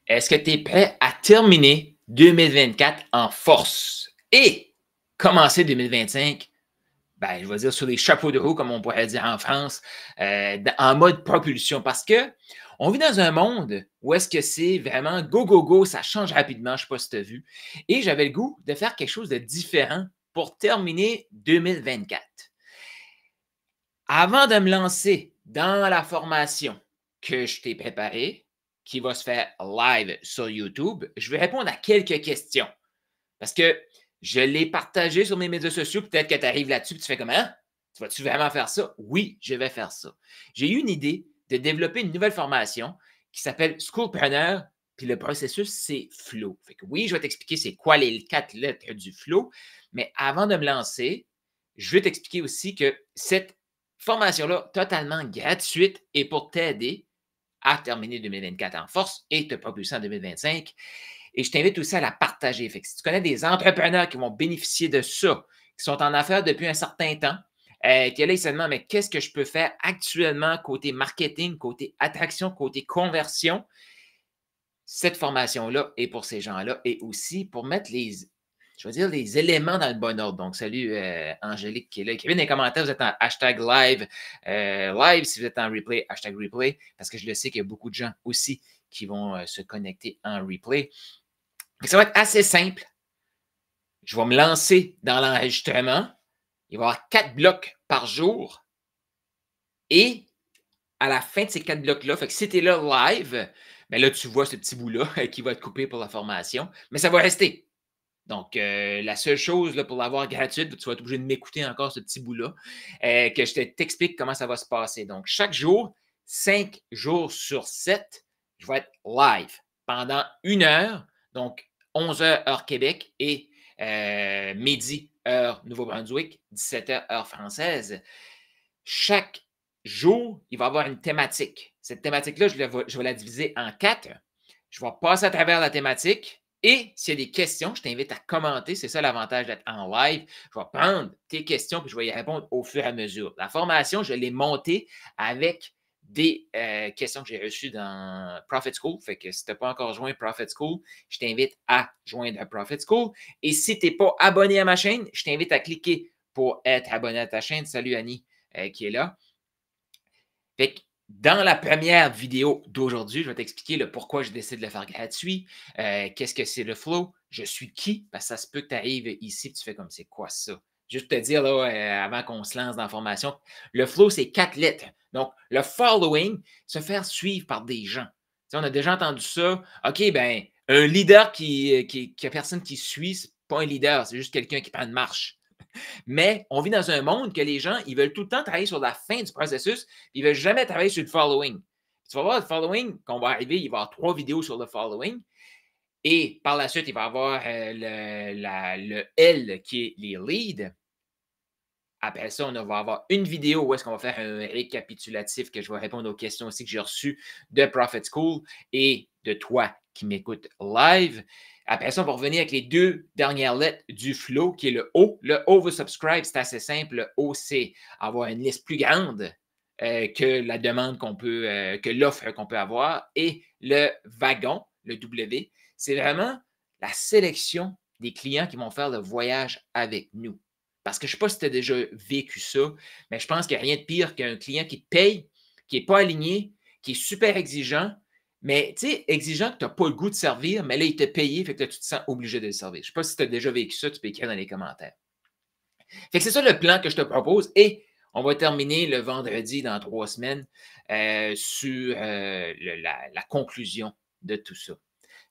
Est-ce que tu es prêt à terminer 2024 en force et commencer 2025, ben, je vais dire sur les chapeaux de roue, comme on pourrait dire en France, en mode propulsion? Parce que on vit dans un monde où est-ce que c'est vraiment go, go, go, ça change rapidement, je ne sais pas si tu as vu. Et j'avais le goût de faire quelque chose de différent pour terminer 2024. Avant de me lancer dans la formation que je t'ai préparée, qui va se faire live sur YouTube, je vais répondre à quelques questions. Parce que je l'ai partagé sur mes médias sociaux. Peut-être que tu arrives là-dessus et tu fais comment? Tu vas-tu vraiment faire ça? Oui, je vais faire ça. J'ai eu une idée de développer une nouvelle formation qui s'appelle Schoolpreneur. Puis le processus, c'est Flow. Fait que oui, je vais t'expliquer c'est quoi les 4 lettres du Flow. Mais avant de me lancer, je vais t'expliquer aussi que cette formation-là, totalement gratuite, est pour t'aider à terminer 2024 en force et te propulser en 2025. Et je t'invite aussi à la partager. Fait que si tu connais des entrepreneurs qui vont bénéficier de ça, qui sont en affaires depuis un certain temps, qui là, ils se demandent, mais qu'est-ce que je peux faire actuellement côté marketing, côté attraction, côté conversion? Cette formation-là est pour ces gens-là et aussi pour mettre je veux dire, les éléments dans le bon ordre. Donc, salut Angélique qui est là. Écrivez dans les commentaires, vous êtes en hashtag live. Live, si vous êtes en replay, hashtag replay, parce que je le sais qu'il y a beaucoup de gens aussi qui vont se connecter en replay. Ça va être assez simple. Je vais me lancer dans l'enregistrement. Il va y avoir 4 blocs par jour. Et à la fin de ces 4 blocs-là, fait que si tu es là live, bien là, tu vois ce petit bout-là qui va être coupé pour la formation, mais ça va rester. Donc, la seule chose là, pour l'avoir gratuite, tu vas être obligé de m'écouter encore ce petit bout-là, que je t'explique comment ça va se passer. Donc, chaque jour, 5 jours sur 7, je vais être live pendant 1 heure, donc 11 heures heure Québec et midi heure Nouveau-Brunswick, 17 heures heure française. Chaque jour, il va y avoir une thématique. Cette thématique-là, je vais la diviser en 4. Je vais passer à travers la thématique. Et s'il y a des questions, je t'invite à commenter. C'est ça l'avantage d'être en live. Je vais prendre tes questions et je vais y répondre au fur et à mesure. La formation, je l'ai montée avec des questions que j'ai reçues dans Profit School. Fait que si tu n'as pas encore joint Profit School, je t'invite à joindre Profit School. Et si tu n'es pas abonné à ma chaîne, je t'invite à cliquer pour être abonné à ta chaîne. Salut Annie qui est là. Fait que dans la première vidéo d'aujourd'hui, je vais t'expliquer le pourquoi j'ai décidé de le faire gratuit. Qu'est-ce que c'est le flow? Je suis qui? Parce que ça se peut que tu arrives ici et tu fais comme c'est quoi ça? Juste te dire là, avant qu'on se lance dans la formation, le flow, c'est 4 lettres. Donc, le following, se faire suivre par des gens. T'sais, on a déjà entendu ça. OK, ben, un leader qui a personne qui suit, c'est pas un leader, c'est juste quelqu'un qui prend une marche. Mais on vit dans un monde que les gens, ils veulent tout le temps travailler sur la fin du processus, puis ils ne veulent jamais travailler sur le following. Tu vas voir le following, quand on va arriver, il va y avoir 3 vidéos sur le following. Et par la suite, il va y avoir le L qui est les leads. Après ça, on va avoir une vidéo où est-ce qu'on va faire un récapitulatif que je vais répondre aux questions aussi que j'ai reçues de Profit School et de toi qui m'écoutes live. Après ça, on va revenir avec les 2 dernières lettres du flow, qui est le O. Le O veut subscribe, c'est assez simple. Le O, c'est avoir une liste plus grande que la demande que l'offre qu'on peut avoir. Et le wagon, le W, c'est vraiment la sélection des clients qui vont faire le voyage avec nous. Parce que je ne sais pas si tu as déjà vécu ça, mais je pense qu'il n'y a rien de pire qu'un client qui te paye, qui n'est pas aligné, qui est super exigeant, mais tu sais, exigeant que tu n'as pas le goût de servir, mais là, il t'a payé, fait que là, tu te sens obligé de le servir. Je ne sais pas si tu as déjà vécu ça, tu peux écrire dans les commentaires. Fait que c'est ça le plan que je te propose et on va terminer le vendredi dans 3 semaines sur la conclusion de tout ça.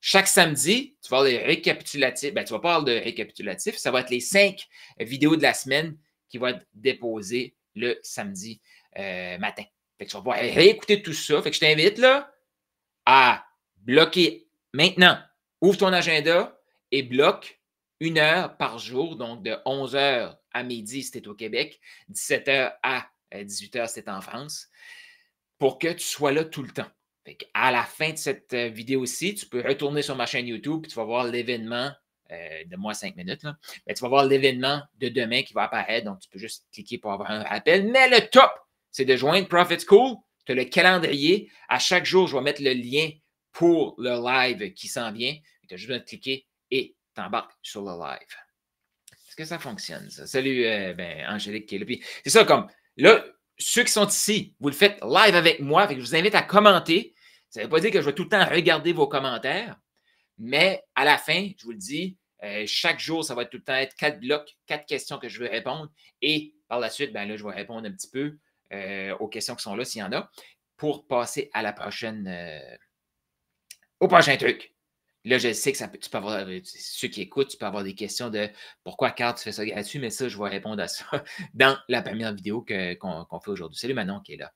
Chaque samedi, tu vas avoir les récapitulatifs. Ben, tu vas pas avoir de récapitulatif. Ça va être les 5 vidéos de la semaine qui vont être déposées le samedi matin. Fait que tu vas pouvoir réécouter tout ça. Fait que je t'invite là à bloquer maintenant. Ouvre ton agenda et bloque 1 heure par jour, donc de 11 heures à midi si tu es au Québec, 17 heures à 18 heures si tu es en France, pour que tu sois là tout le temps. À la fin de cette vidéo-ci, tu peux retourner sur ma chaîne YouTube et tu vas voir l'événement de moi 5 minutes. Là. Mais tu vas voir l'événement de demain qui va apparaître. Donc, tu peux juste cliquer pour avoir un rappel. Mais le top, c'est de joindre Profit School. Tu as le calendrier. À chaque jour, je vais mettre le lien pour le live qui s'en vient. Tu as juste besoin de cliquer et t'embarques sur le live. Est-ce que ça fonctionne, ça? Salut, Angélique qui est là. Puis, c'est ça, comme là, ceux qui sont ici, vous le faites live avec moi. Fait que je vous invite à commenter. Ça ne veut pas dire que je vais tout le temps regarder vos commentaires, mais à la fin, je vous le dis, chaque jour, ça va tout le temps être 4 blocs, 4 questions que je veux répondre. Et par la suite, ben là, je vais répondre un petit peu aux questions qui sont là, s'il y en a, pour passer à la prochaine, au prochain truc. Là, je sais que tu peux avoir, ceux qui écoutent, tu peux avoir des questions de pourquoi, Carl, tu fais ça gratuit, mais ça, je vais répondre à ça dans la première vidéo qu'on fait aujourd'hui. Salut Manon qui est là.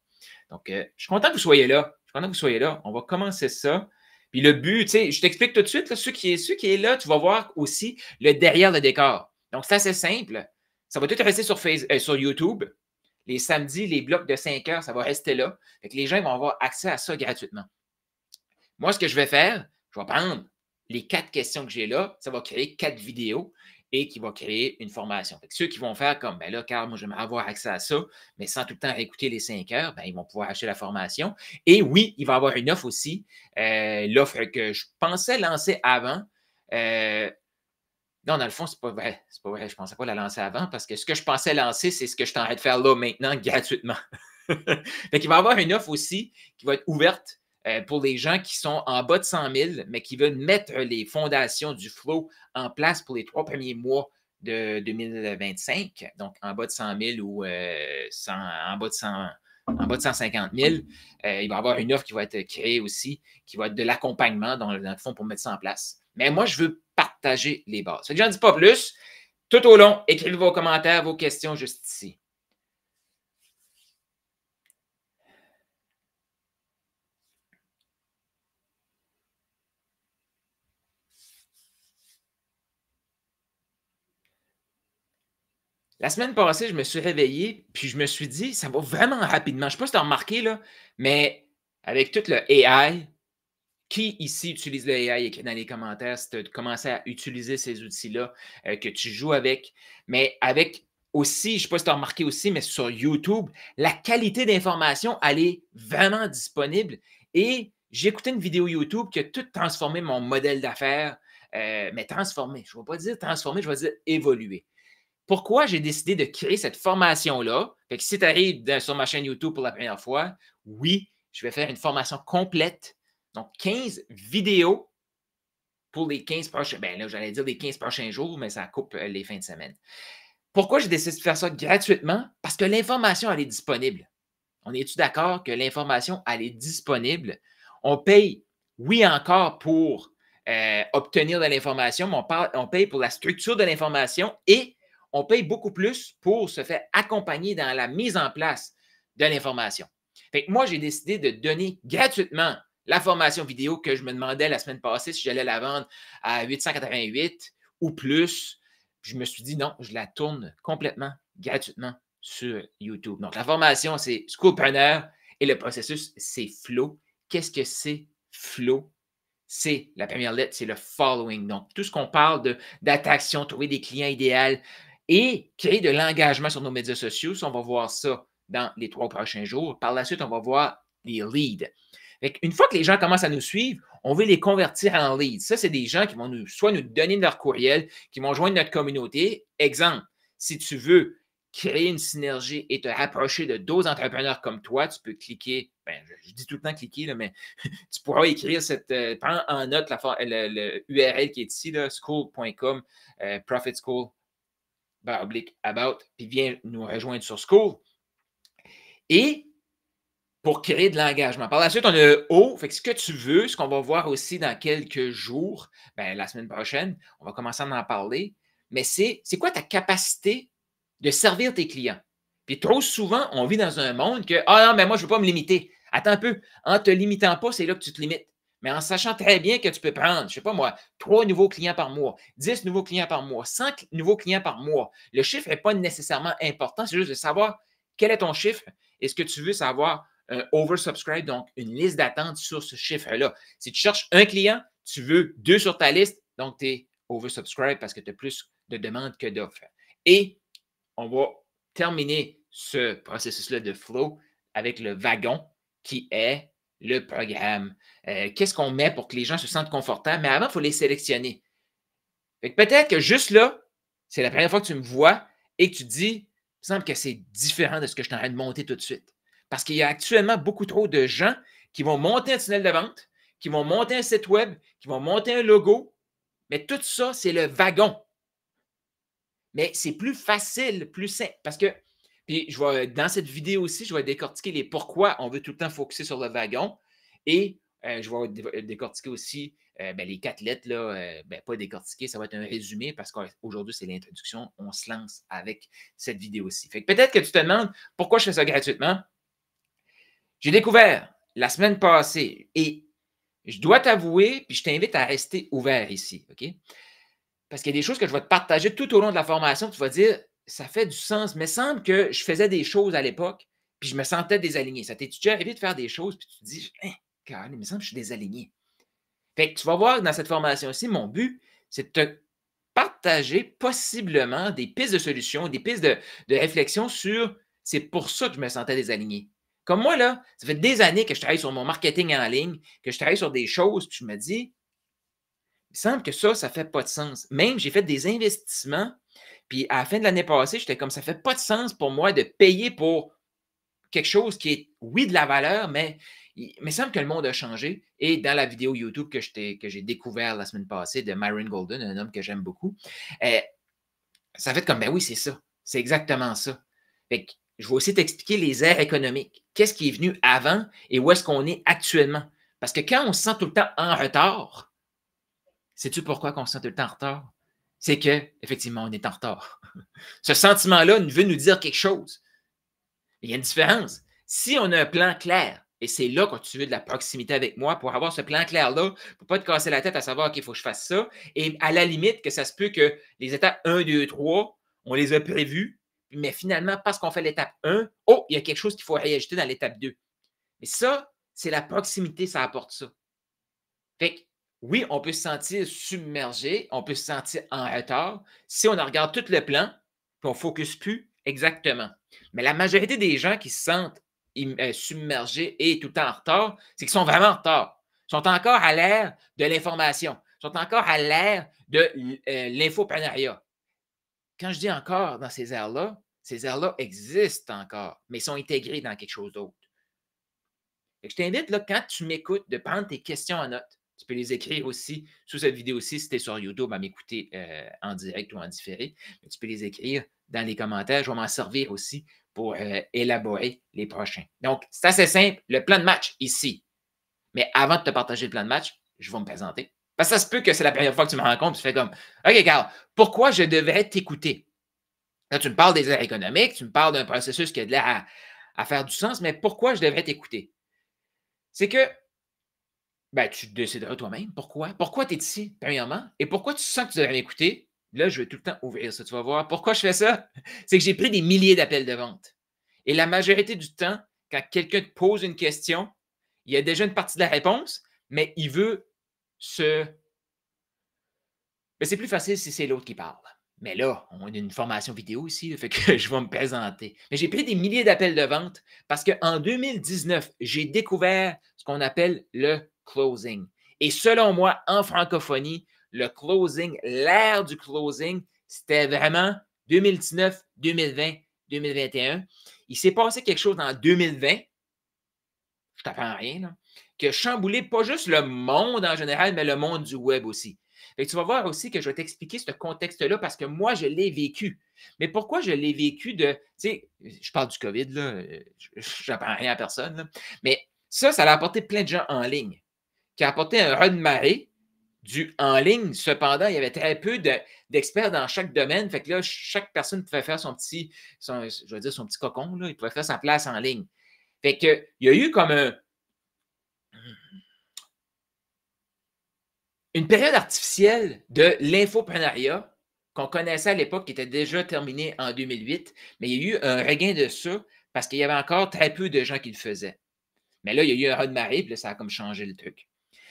Donc, je suis content que vous soyez là. Je suis content que vous soyez là. On va commencer ça. Puis le but, tu sais, je t'explique tout de suite, là, ceux qui est là, tu vas voir aussi le derrière le décor. Donc, c'est assez simple. Ça va tout rester sur YouTube. Les samedis, les blocs de 5 heures, ça va rester là. Fait que les gens vont avoir accès à ça gratuitement. Moi, ce que je vais faire, je vais prendre les 4 questions que j'ai là, ça va créer 4 vidéos et qui va créer une formation. Fait que ceux qui vont faire comme, ben là, Carl, moi, j'aimerais avoir accès à ça, mais sans tout le temps écouter les 5 heures, ben, ils vont pouvoir acheter la formation. Et oui, il va y avoir une offre aussi, l'offre que je pensais lancer avant. Non, dans le fond, c'est pas vrai. C'est pas vrai. Je ne pensais pas la lancer avant parce que ce que je pensais lancer, c'est ce que je suis en train de faire là maintenant gratuitement. Fait qu'il va y avoir une offre aussi qui va être ouverte pour les gens qui sont en bas de 100 000, mais qui veulent mettre les fondations du flow en place pour les 3 premiers mois de 2025. Donc, en bas de 100 000 ou en bas de 150 000, il va y avoir une offre qui va être créée aussi, qui va être de l'accompagnement dans le fond pour mettre ça en place. Mais moi, je veux partager les bases. Fait que j'en dis pas plus. Tout au long, écrivez vos commentaires, vos questions juste ici. La semaine passée, je me suis réveillé, puis je me suis dit, ça va vraiment rapidement. Je ne sais pas si tu as remarqué, là, mais avec tout le AI, qui ici utilise le AI? Écrit dans les commentaires si tu as commencé à utiliser ces outils-là, que tu joues avec. Mais avec aussi, je ne sais pas si tu as remarqué aussi, mais sur YouTube, la qualité d'information, elle est vraiment disponible. Et j'ai écouté une vidéo YouTube qui a tout transformé mon modèle d'affaires, mais transformé. Je ne vais pas dire transformé, je vais dire évolué. Pourquoi j'ai décidé de créer cette formation-là? Fait que si tu arrives sur ma chaîne YouTube pour la première fois, oui, je vais faire une formation complète. Donc, 15 vidéos pour les 15 prochains. Ben là, j'allais dire les 15 prochains jours, mais ça coupe les fins de semaine. Pourquoi j'ai décidé de faire ça gratuitement? Parce que l'information, elle est disponible. On est-tu d'accord que l'information, elle est disponible? On paye, oui, encore pour obtenir de l'information, mais on paye pour la structure de l'information et on paye beaucoup plus pour se faire accompagner dans la mise en place de l'information. Fait que moi, j'ai décidé de donner gratuitement la formation vidéo que je me demandais la semaine passée si j'allais la vendre à 888 ou plus. Je me suis dit non, je la tourne complètement gratuitement sur YouTube. Donc, la formation, c'est Schoolpreneur et le processus, c'est Flow. Qu'est-ce que c'est Flow? C'est la première lettre, c'est le following. Donc, tout ce qu'on parle d'attraction, trouver des clients idéaux et créer de l'engagement sur nos médias sociaux. Ça, on va voir ça dans les 3 prochains jours. Par la suite, on va voir les leads. Une fois que les gens commencent à nous suivre, on veut les convertir en leads. Ça, c'est des gens qui vont soit nous donner leur courriel, qui vont joindre notre communauté. Exemple, si tu veux créer une synergie et te rapprocher de d'autres entrepreneurs comme toi, tu peux cliquer, je dis tout le temps cliquer, là, mais tu pourras écrire prends en note le URL qui est ici, school.com, Profit School, about, puis viens nous rejoindre sur School. Et pour créer de l'engagement. Par la suite, on a le O. Fait que ce que tu veux, ce qu'on va voir aussi dans quelques jours, la semaine prochaine, on va commencer à en parler, mais c'est quoi ta capacité de servir tes clients? Puis trop souvent, on vit dans un monde que, ah non, mais moi, je ne veux pas me limiter. Attends un peu. En ne te limitant pas, c'est là que tu te limites. Mais en sachant très bien que tu peux prendre, je ne sais pas moi, 3 nouveaux clients par mois, 10 nouveaux clients par mois, 5 nouveaux clients par mois. Le chiffre n'est pas nécessairement important, c'est juste de savoir quel est ton chiffre et ce que tu veux savoir un oversubscribe, donc une liste d'attente sur ce chiffre-là. Si tu cherches un client, tu veux 2 sur ta liste, donc tu es oversubscribe parce que tu as plus de demandes que d'offres. Et on va terminer ce processus-là de flow avec le wagon qui est le programme, qu'est-ce qu'on met pour que les gens se sentent confortables, mais avant, il faut les sélectionner. Fait que peut-être que juste là, c'est la première fois que tu me vois et que tu te dis: «Il me semble que c'est différent de ce que je suis en train de monter tout de suite». Parce qu'il y a actuellement beaucoup trop de gens qui vont monter un tunnel de vente, qui vont monter un site web, qui vont monter un logo, mais tout ça, c'est le wagon. Mais c'est plus facile, plus simple parce que puis je vais dans cette vidéo aussi, je vais décortiquer les pourquoi on veut tout le temps focuser sur le wagon et je vais décortiquer aussi, ben, les 4 lettres là, ben, pas décortiquer, ça va être un résumé parce qu'aujourd'hui, c'est l'introduction. On se lance avec cette vidéo-ci. Fait que peut-être que tu te demandes pourquoi je fais ça gratuitement? J'ai découvert la semaine passée et je dois t'avouer, puis je t'invite à rester ouvert ici, OK? Parce qu'il y a des choses que je vais te partager tout au long de la formation, tu vas dire: «Ça fait du sens, mais il me semble que je faisais des choses à l'époque, puis je me sentais désaligné». Ça t'est déjà arrivé de faire des choses, puis tu te dis: «Hein, Caroline, il me semble que je suis désaligné». Fait que tu vas voir dans cette formation-ci, mon but, c'est de te partager possiblement des pistes de solutions, des pistes de réflexion sur: «C'est pour ça que je me sentais désaligné». Comme moi là, ça fait des années que je travaille sur mon marketing en ligne, que je travaille sur des choses, puis je me dis: «Il me semble que ça fait pas de sens». Même j'ai fait des investissements, puis à la fin de l'année passée, j'étais comme: «Ça fait pas de sens pour moi de payer pour quelque chose qui est, oui, de la valeur, mais il me semble que le monde a changé». Et dans la vidéo YouTube que j'ai découvert la semaine passée de Myron Golden, un homme que j'aime beaucoup, heu, ça fait comme: «Ben oui, c'est ça, c'est exactement ça». Fait que je vais aussi t'expliquer les aires économiques. Qu'est-ce qui est venu avant et où est-ce qu'on est actuellement? Parce que quand on se sent tout le temps en retard, sais-tu pourquoi on se sent tout le temps en retard? C'est qu'effectivement, on est en retard. Ce sentiment-là veut nous dire quelque chose. Il y a une différence. Si on a un plan clair, et c'est là que tu veux de la proximité avec moi pour avoir ce plan clair-là, pour ne pas te casser la tête à savoir qu'il faut que je fasse ça, et à la limite que ça se peut que les étapes 1, 2, 3, on les a prévues, mais finalement, parce qu'on fait l'étape 1, oh, il y a quelque chose qu'il faut réajouter dans l'étape 2. Mais ça, c'est la proximité, ça apporte ça. Fait que, oui, on peut se sentir submergé, on peut se sentir en retard si on en regarde tout le plan, puis on ne focus plus exactement. Mais la majorité des gens qui se sentent submergés et tout le temps en retard, c'est qu'ils sont vraiment en retard. Ils sont encore à l'ère de l'information. Ils sont encore à l'ère de l'infoprenariat. Quand je dis encore dans ces aires-là existent encore, mais sont intégrées dans quelque chose d'autre. Fait que je t'invite, là, quand tu m'écoutes, de prendre tes questions en note. Tu peux les écrire aussi sous cette vidéo-ci si tu es sur YouTube à m'écouter en direct ou en différé. Mais tu peux les écrire dans les commentaires. Je vais m'en servir aussi pour élaborer les prochains. Donc, c'est assez simple. Le plan de match ici. Mais avant de te partager le plan de match, je vais me présenter. Parce que ça se peut que c'est la première fois que tu me rencontres. Tu fais comme: OK, Carl, pourquoi je devrais t'écouter? Là, tu me parles des airs économiques, tu me parles d'un processus qui a de l'air à faire du sens, mais pourquoi je devrais t'écouter? C'est que ben, tu décideras toi-même. Pourquoi? Pourquoi tu es ici, premièrement? Et pourquoi tu sens que tu devrais m'écouter? Là, je vais tout le temps ouvrir ça. Tu vas voir. Pourquoi je fais ça? C'est que j'ai pris des milliers d'appels de vente. Et la majorité du temps, quand quelqu'un te pose une question, il y a déjà une partie de la réponse, mais il veut se. Mais c'est plus facile si c'est l'autre qui parle. Mais là, on a une formation vidéo ici, fait que je vais me présenter. Mais j'ai pris des milliers d'appels de vente parce qu'en 2019, j'ai découvert ce qu'on appelle le closing. Et selon moi, en francophonie, le closing, l'ère du closing, c'était vraiment 2019, 2020, 2021. Il s'est passé quelque chose en 2020, je t'apprends rien, là, qui a chamboulé pas juste le monde en général, mais le monde du web aussi. Fait que tu vas voir aussi que je vais t'expliquer ce contexte-là parce que moi, je l'ai vécu. Mais pourquoi je l'ai vécu de. Tu sais, je parle du COVID, là, je n'apprends rien à personne, là, mais ça a apporté plein de gens en ligne, qui a apporté un raz-de-marée du en ligne. Cependant, il y avait très peu d'experts dans chaque domaine. Fait que là, chaque personne pouvait faire je vais dire son petit cocon, là, il pouvait faire sa place en ligne. Fait que, il y a eu comme une période artificielle de l'infoprenariat qu'on connaissait à l'époque, qui était déjà terminée en 2008, mais il y a eu un regain de ça parce qu'il y avait encore très peu de gens qui le faisaient. Mais là, il y a eu un raz-de-marée, puis là, ça a comme changé le truc.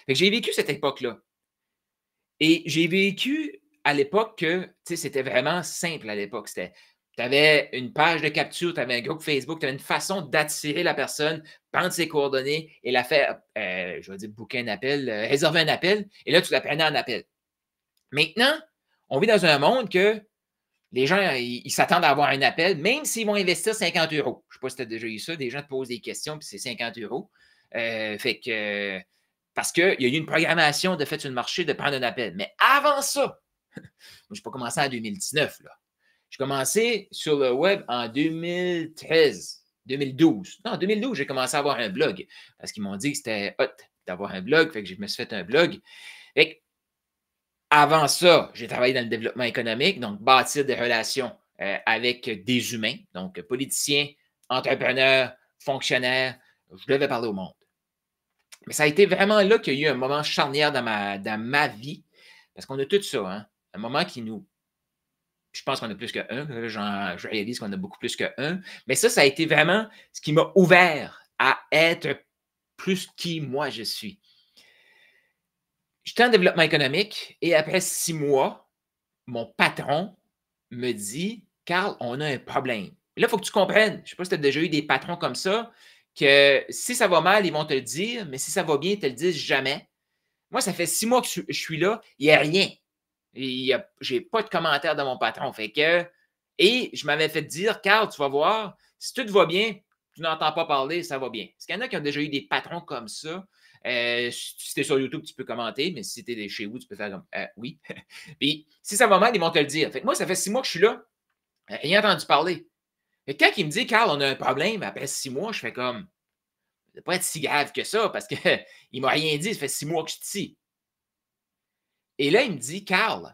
Fait que j'ai vécu cette époque-là. Et j'ai vécu à l'époque que, tu sais, c'était vraiment simple à l'époque. C'était Tu avais une page de capture, tu avais un groupe Facebook, tu avais une façon d'attirer la personne, prendre ses coordonnées et la faire, je vais dire, booker un appel, réserver un appel, et là, tu la prenais en appel. Maintenant, on vit dans un monde que les gens, ils s'attendent à avoir un appel, même s'ils vont investir 50 euros. Je ne sais pas si tu as déjà eu ça, des gens te posent des questions, puis c'est 50 euros. Fait que, parce qu'il y a eu une programmation de fait sur le marché de prendre un appel. Mais avant ça, moi, je n'ai pas commencé en 2019, là. J'ai commencé sur le web en 2013, 2012. Non, en 2012, j'ai commencé à avoir un blog parce qu'ils m'ont dit que c'était hot d'avoir un blog. Fait que je me suis fait un blog. Fait que, avant ça, j'ai travaillé dans le développement économique, donc bâtir des relations avec des humains, donc politiciens, entrepreneurs, fonctionnaires. Je devais parler au monde. Mais ça a été vraiment là qu'il y a eu un moment charnière dans ma vie, parce qu'on a tout ça, hein? Un moment qui nous. Je pense qu'on a plus qu'un. Je réalise qu'on a beaucoup plus qu'un. Mais ça a été vraiment ce qui m'a ouvert à être plus qui moi je suis. J'étais en développement économique et après 6 mois, mon patron me dit: «Carl, on a un problème». Là, il faut que tu comprennes, je ne sais pas si tu as déjà eu des patrons comme ça, que si ça va mal, ils vont te le dire, mais si ça va bien, ils ne te le disent jamais. Moi, ça fait 6 mois que je suis là, il n'y a rien. Je n'ai pas de commentaire de mon patron. Fait que, et je m'avais fait dire: «Carl, tu vas voir, si tout va bien, tu n'entends pas parler, ça va bien». Parce qu'il y en a qui ont déjà eu des patrons comme ça. Si tu es sur YouTube, tu peux commenter, mais si tu es chez vous, tu peux faire comme oui. Puis si ça va mal, ils vont te le dire. Fait que moi, ça fait 6 mois que je suis là, rien entendu parler. Et quand il me dit: «Carl, on a un problème», après 6 mois, je fais comme: «Ça ne doit pas être si grave que ça parce qu'il ne m'a rien dit, ça fait 6 mois que je suis ici». Et là, il me dit: «Carl,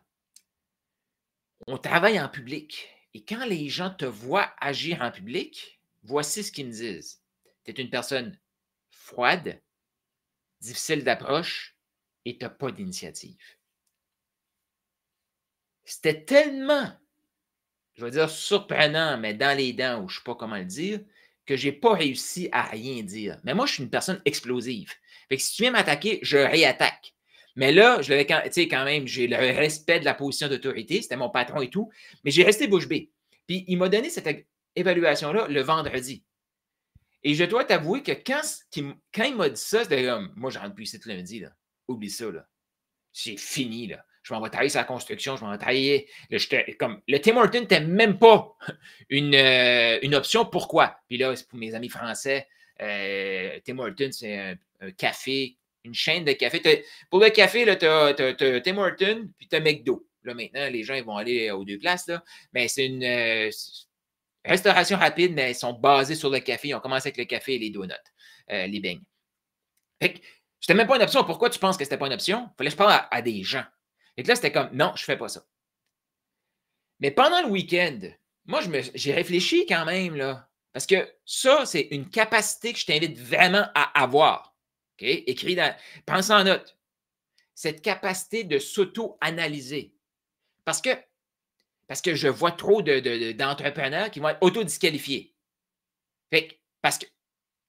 on travaille en public et quand les gens te voient agir en public, voici ce qu'ils me disent. Tu es une personne froide, difficile d'approche et tu n'as pas d'initiative». C'était tellement, je vais dire surprenant, mais dans les dents, ou je ne sais pas comment le dire, que je n'ai pas réussi à rien dire. Mais moi, je suis une personne explosive. Fait que si tu viens m'attaquer, je réattaque. Mais là, je l'avais quand même, j'ai le respect de la position d'autorité, c'était mon patron et tout, mais j'ai resté bouche bée. Puis il m'a donné cette évaluation-là le vendredi. Et je dois t'avouer que quand il m'a dit ça, c'était comme, moi, je rentre plus ici le lundi, là. Oublie ça, là. C'est fini, là. Je m'en vais travailler sur la construction, je m'en vais travailler. Là, comme, le Tim Hortons n'était même pas une option. Pourquoi? Puis là, c'est pour mes amis français, Tim Hortons, c'est un café, une chaîne de café. Pour le café, tu as Tim Hortons, puis tu as McDo. Là, maintenant, les gens ils vont aller aux deux places. Là. Mais c'est une restauration rapide, mais ils sont basés sur le café. Ils ont commencé avec le café et les donuts, les beignes. Fait que c'était même pas une option. Pourquoi tu penses que c'était pas une option? Il fallait que je parle à des gens. Et là, c'était comme, non, je ne fais pas ça. Mais pendant le week-end, moi, j'ai réfléchi quand même, là. Parce que ça, c'est une capacité que je t'invite vraiment à avoir. OK? Écris pense en note. Cette capacité de s'auto-analyser. Parce que je vois trop d'entrepreneurs qui vont être auto-disqualifiés. Fait que, parce que,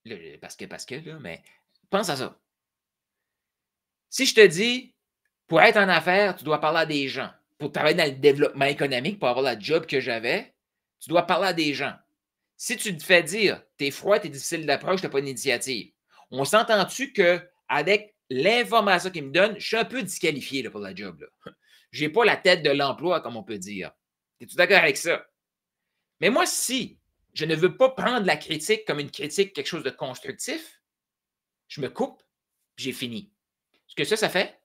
là, mais pense à ça. Si je te dis, pour être en affaires, tu dois parler à des gens. Pour travailler dans le développement économique, pour avoir la job que j'avais, tu dois parler à des gens. Si tu te fais dire, tu es froid, tu es difficile d'approche, tu n'as pas d'initiative, on s'entend-tu qu'avec l'information qu'il me donne, je suis un peu disqualifié là, pour la job. Je n'ai pas la tête de l'emploi, comme on peut dire. Es-tu d'accord avec ça? Mais moi, si je ne veux pas prendre la critique comme une critique, quelque chose de constructif, je me coupe, puis j'ai fini. Ce que ça fait,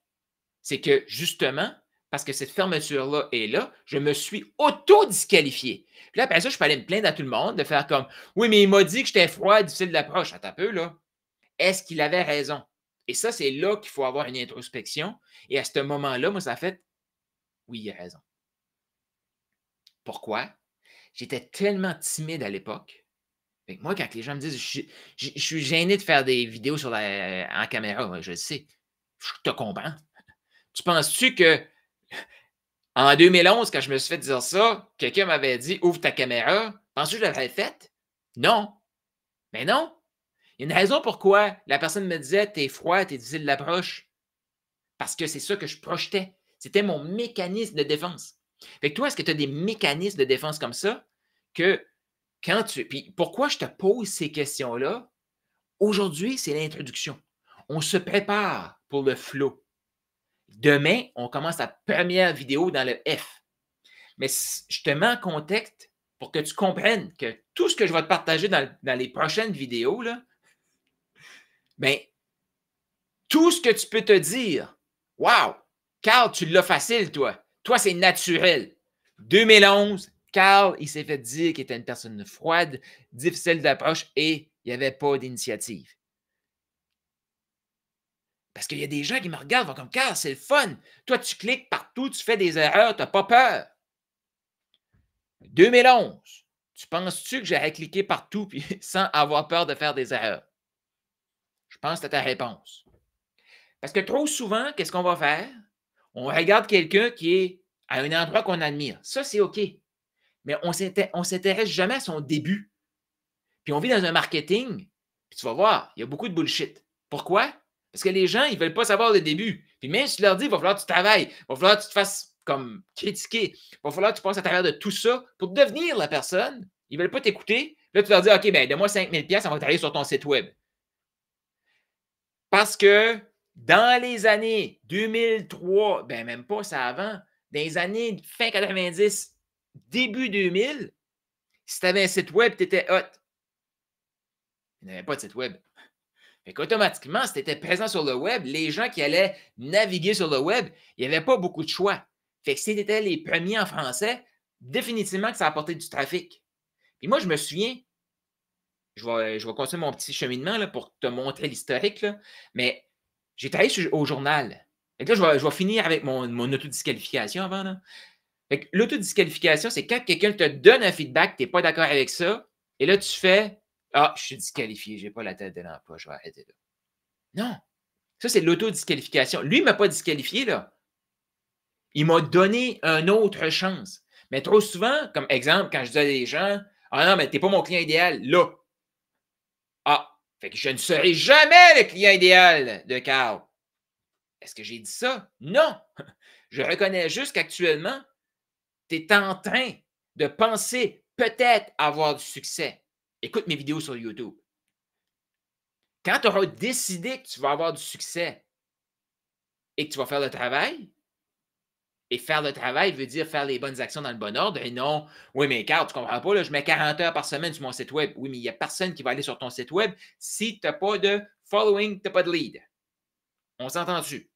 c'est que justement, parce que cette fermeture-là est là, je me suis auto-disqualifié. Puis là, après ça, je peux aller me plaindre à tout le monde, de faire comme oui, mais il m'a dit que j'étais froid, difficile d'approche. Attends un peu, là. Est-ce qu'il avait raison? Et ça, c'est là qu'il faut avoir une introspection. Et à ce moment-là, moi, ça a fait oui, il a raison. Pourquoi? J'étais tellement timide à l'époque. Moi, quand les gens me disent je suis gêné de faire des vidéos en caméra, je le sais. Je te comprends. Tu penses-tu que en 2011, quand je me suis fait dire ça, quelqu'un m'avait dit ouvre ta caméra? Penses-tu que je l'avais fait? Non. Mais non. Il y a une raison pourquoi la personne me disait t'es froid, t'es difficile d'approche. Parce que c'est ça que je projetais. C'était mon mécanisme de défense. Fait que toi, est-ce que tu as des mécanismes de défense comme ça que quand tu... Puis pourquoi je te pose ces questions-là? Aujourd'hui, c'est l'introduction. On se prépare pour le flow. Demain, on commence la première vidéo dans le F. Mais je te mets en contexte pour que tu comprennes que tout ce que je vais te partager dans les prochaines vidéos, là, bien, tout ce que tu peux te dire, wow, Carl, tu l'as facile, toi. Toi, c'est naturel. 2011, Carl, il s'est fait dire qu'il était une personne froide, difficile d'approche et il n'y avait pas d'initiative. Parce qu'il y a des gens qui me regardent, vont comme Carl, c'est le fun. Toi, tu cliques partout, tu fais des erreurs, tu n'as pas peur. 2011, tu penses-tu que j'aurais cliqué partout puis, sans avoir peur de faire des erreurs? Je pense que c'est ta réponse. Parce que trop souvent, qu'est-ce qu'on va faire? On regarde quelqu'un qui est à un endroit qu'on admire. Ça, c'est OK. Mais on ne s'intéresse jamais à son début. Puis on vit dans un marketing, puis tu vas voir, il y a beaucoup de bullshit. Pourquoi? Parce que les gens, ils ne veulent pas savoir le début. Puis même si tu leur dis, il va falloir que tu travailles, il va falloir que tu te fasses comme critiquer, il va falloir que tu passes à travers de tout ça pour devenir la personne. Ils ne veulent pas t'écouter. Là, tu leur dis, OK, ben donne-moi 5 000 $, on va t'arriver sur ton site web. Parce que dans les années 2003, ben même pas, ça avant, dans les années fin 90, début 2000, si tu avais un site web, tu étais hot. Il n'y avait pas de site web. Fait qu'automatiquement, si tu étais présent sur le web, les gens qui allaient naviguer sur le web, il n'y avait pas beaucoup de choix. Fait que si tu étais les premiers en français, définitivement que ça apportait du trafic. Puis moi, je me souviens, je vais continuer mon petit cheminement là, pour te montrer l'historique, là, mais j'ai travaillé au journal. Fait que là, je vais finir avec mon autodisqualification avant. Là. Fait que l'autodisqualification, c'est quand quelqu'un te donne un feedback, tu n'es pas d'accord avec ça, et là, tu fais Ah, je suis disqualifié, je n'ai pas la tête de l'emploi, je vais arrêter là. Non, ça, c'est de l'autodisqualification. Lui, il ne m'a pas disqualifié, là. Il m'a donné une autre chance. Mais trop souvent, comme exemple, quand je dis à des gens Ah non, mais tu n'es pas mon client idéal, là. Ah, fait que je ne serai jamais le client idéal de Carl. Est-ce que j'ai dit ça? Non! Je reconnais juste qu'actuellement, tu es en train de penser peut-être avoir du succès. Écoute mes vidéos sur YouTube. Quand tu auras décidé que tu vas avoir du succès et que tu vas faire le travail, et faire le travail veut dire faire les bonnes actions dans le bon ordre, et non, oui, mais Carl, tu ne comprends pas, là, je mets 40 heures par semaine sur mon site web. Oui, mais il n'y a personne qui va aller sur ton site web si tu n'as pas de following, tu n'as pas de lead. On s'entend dessus.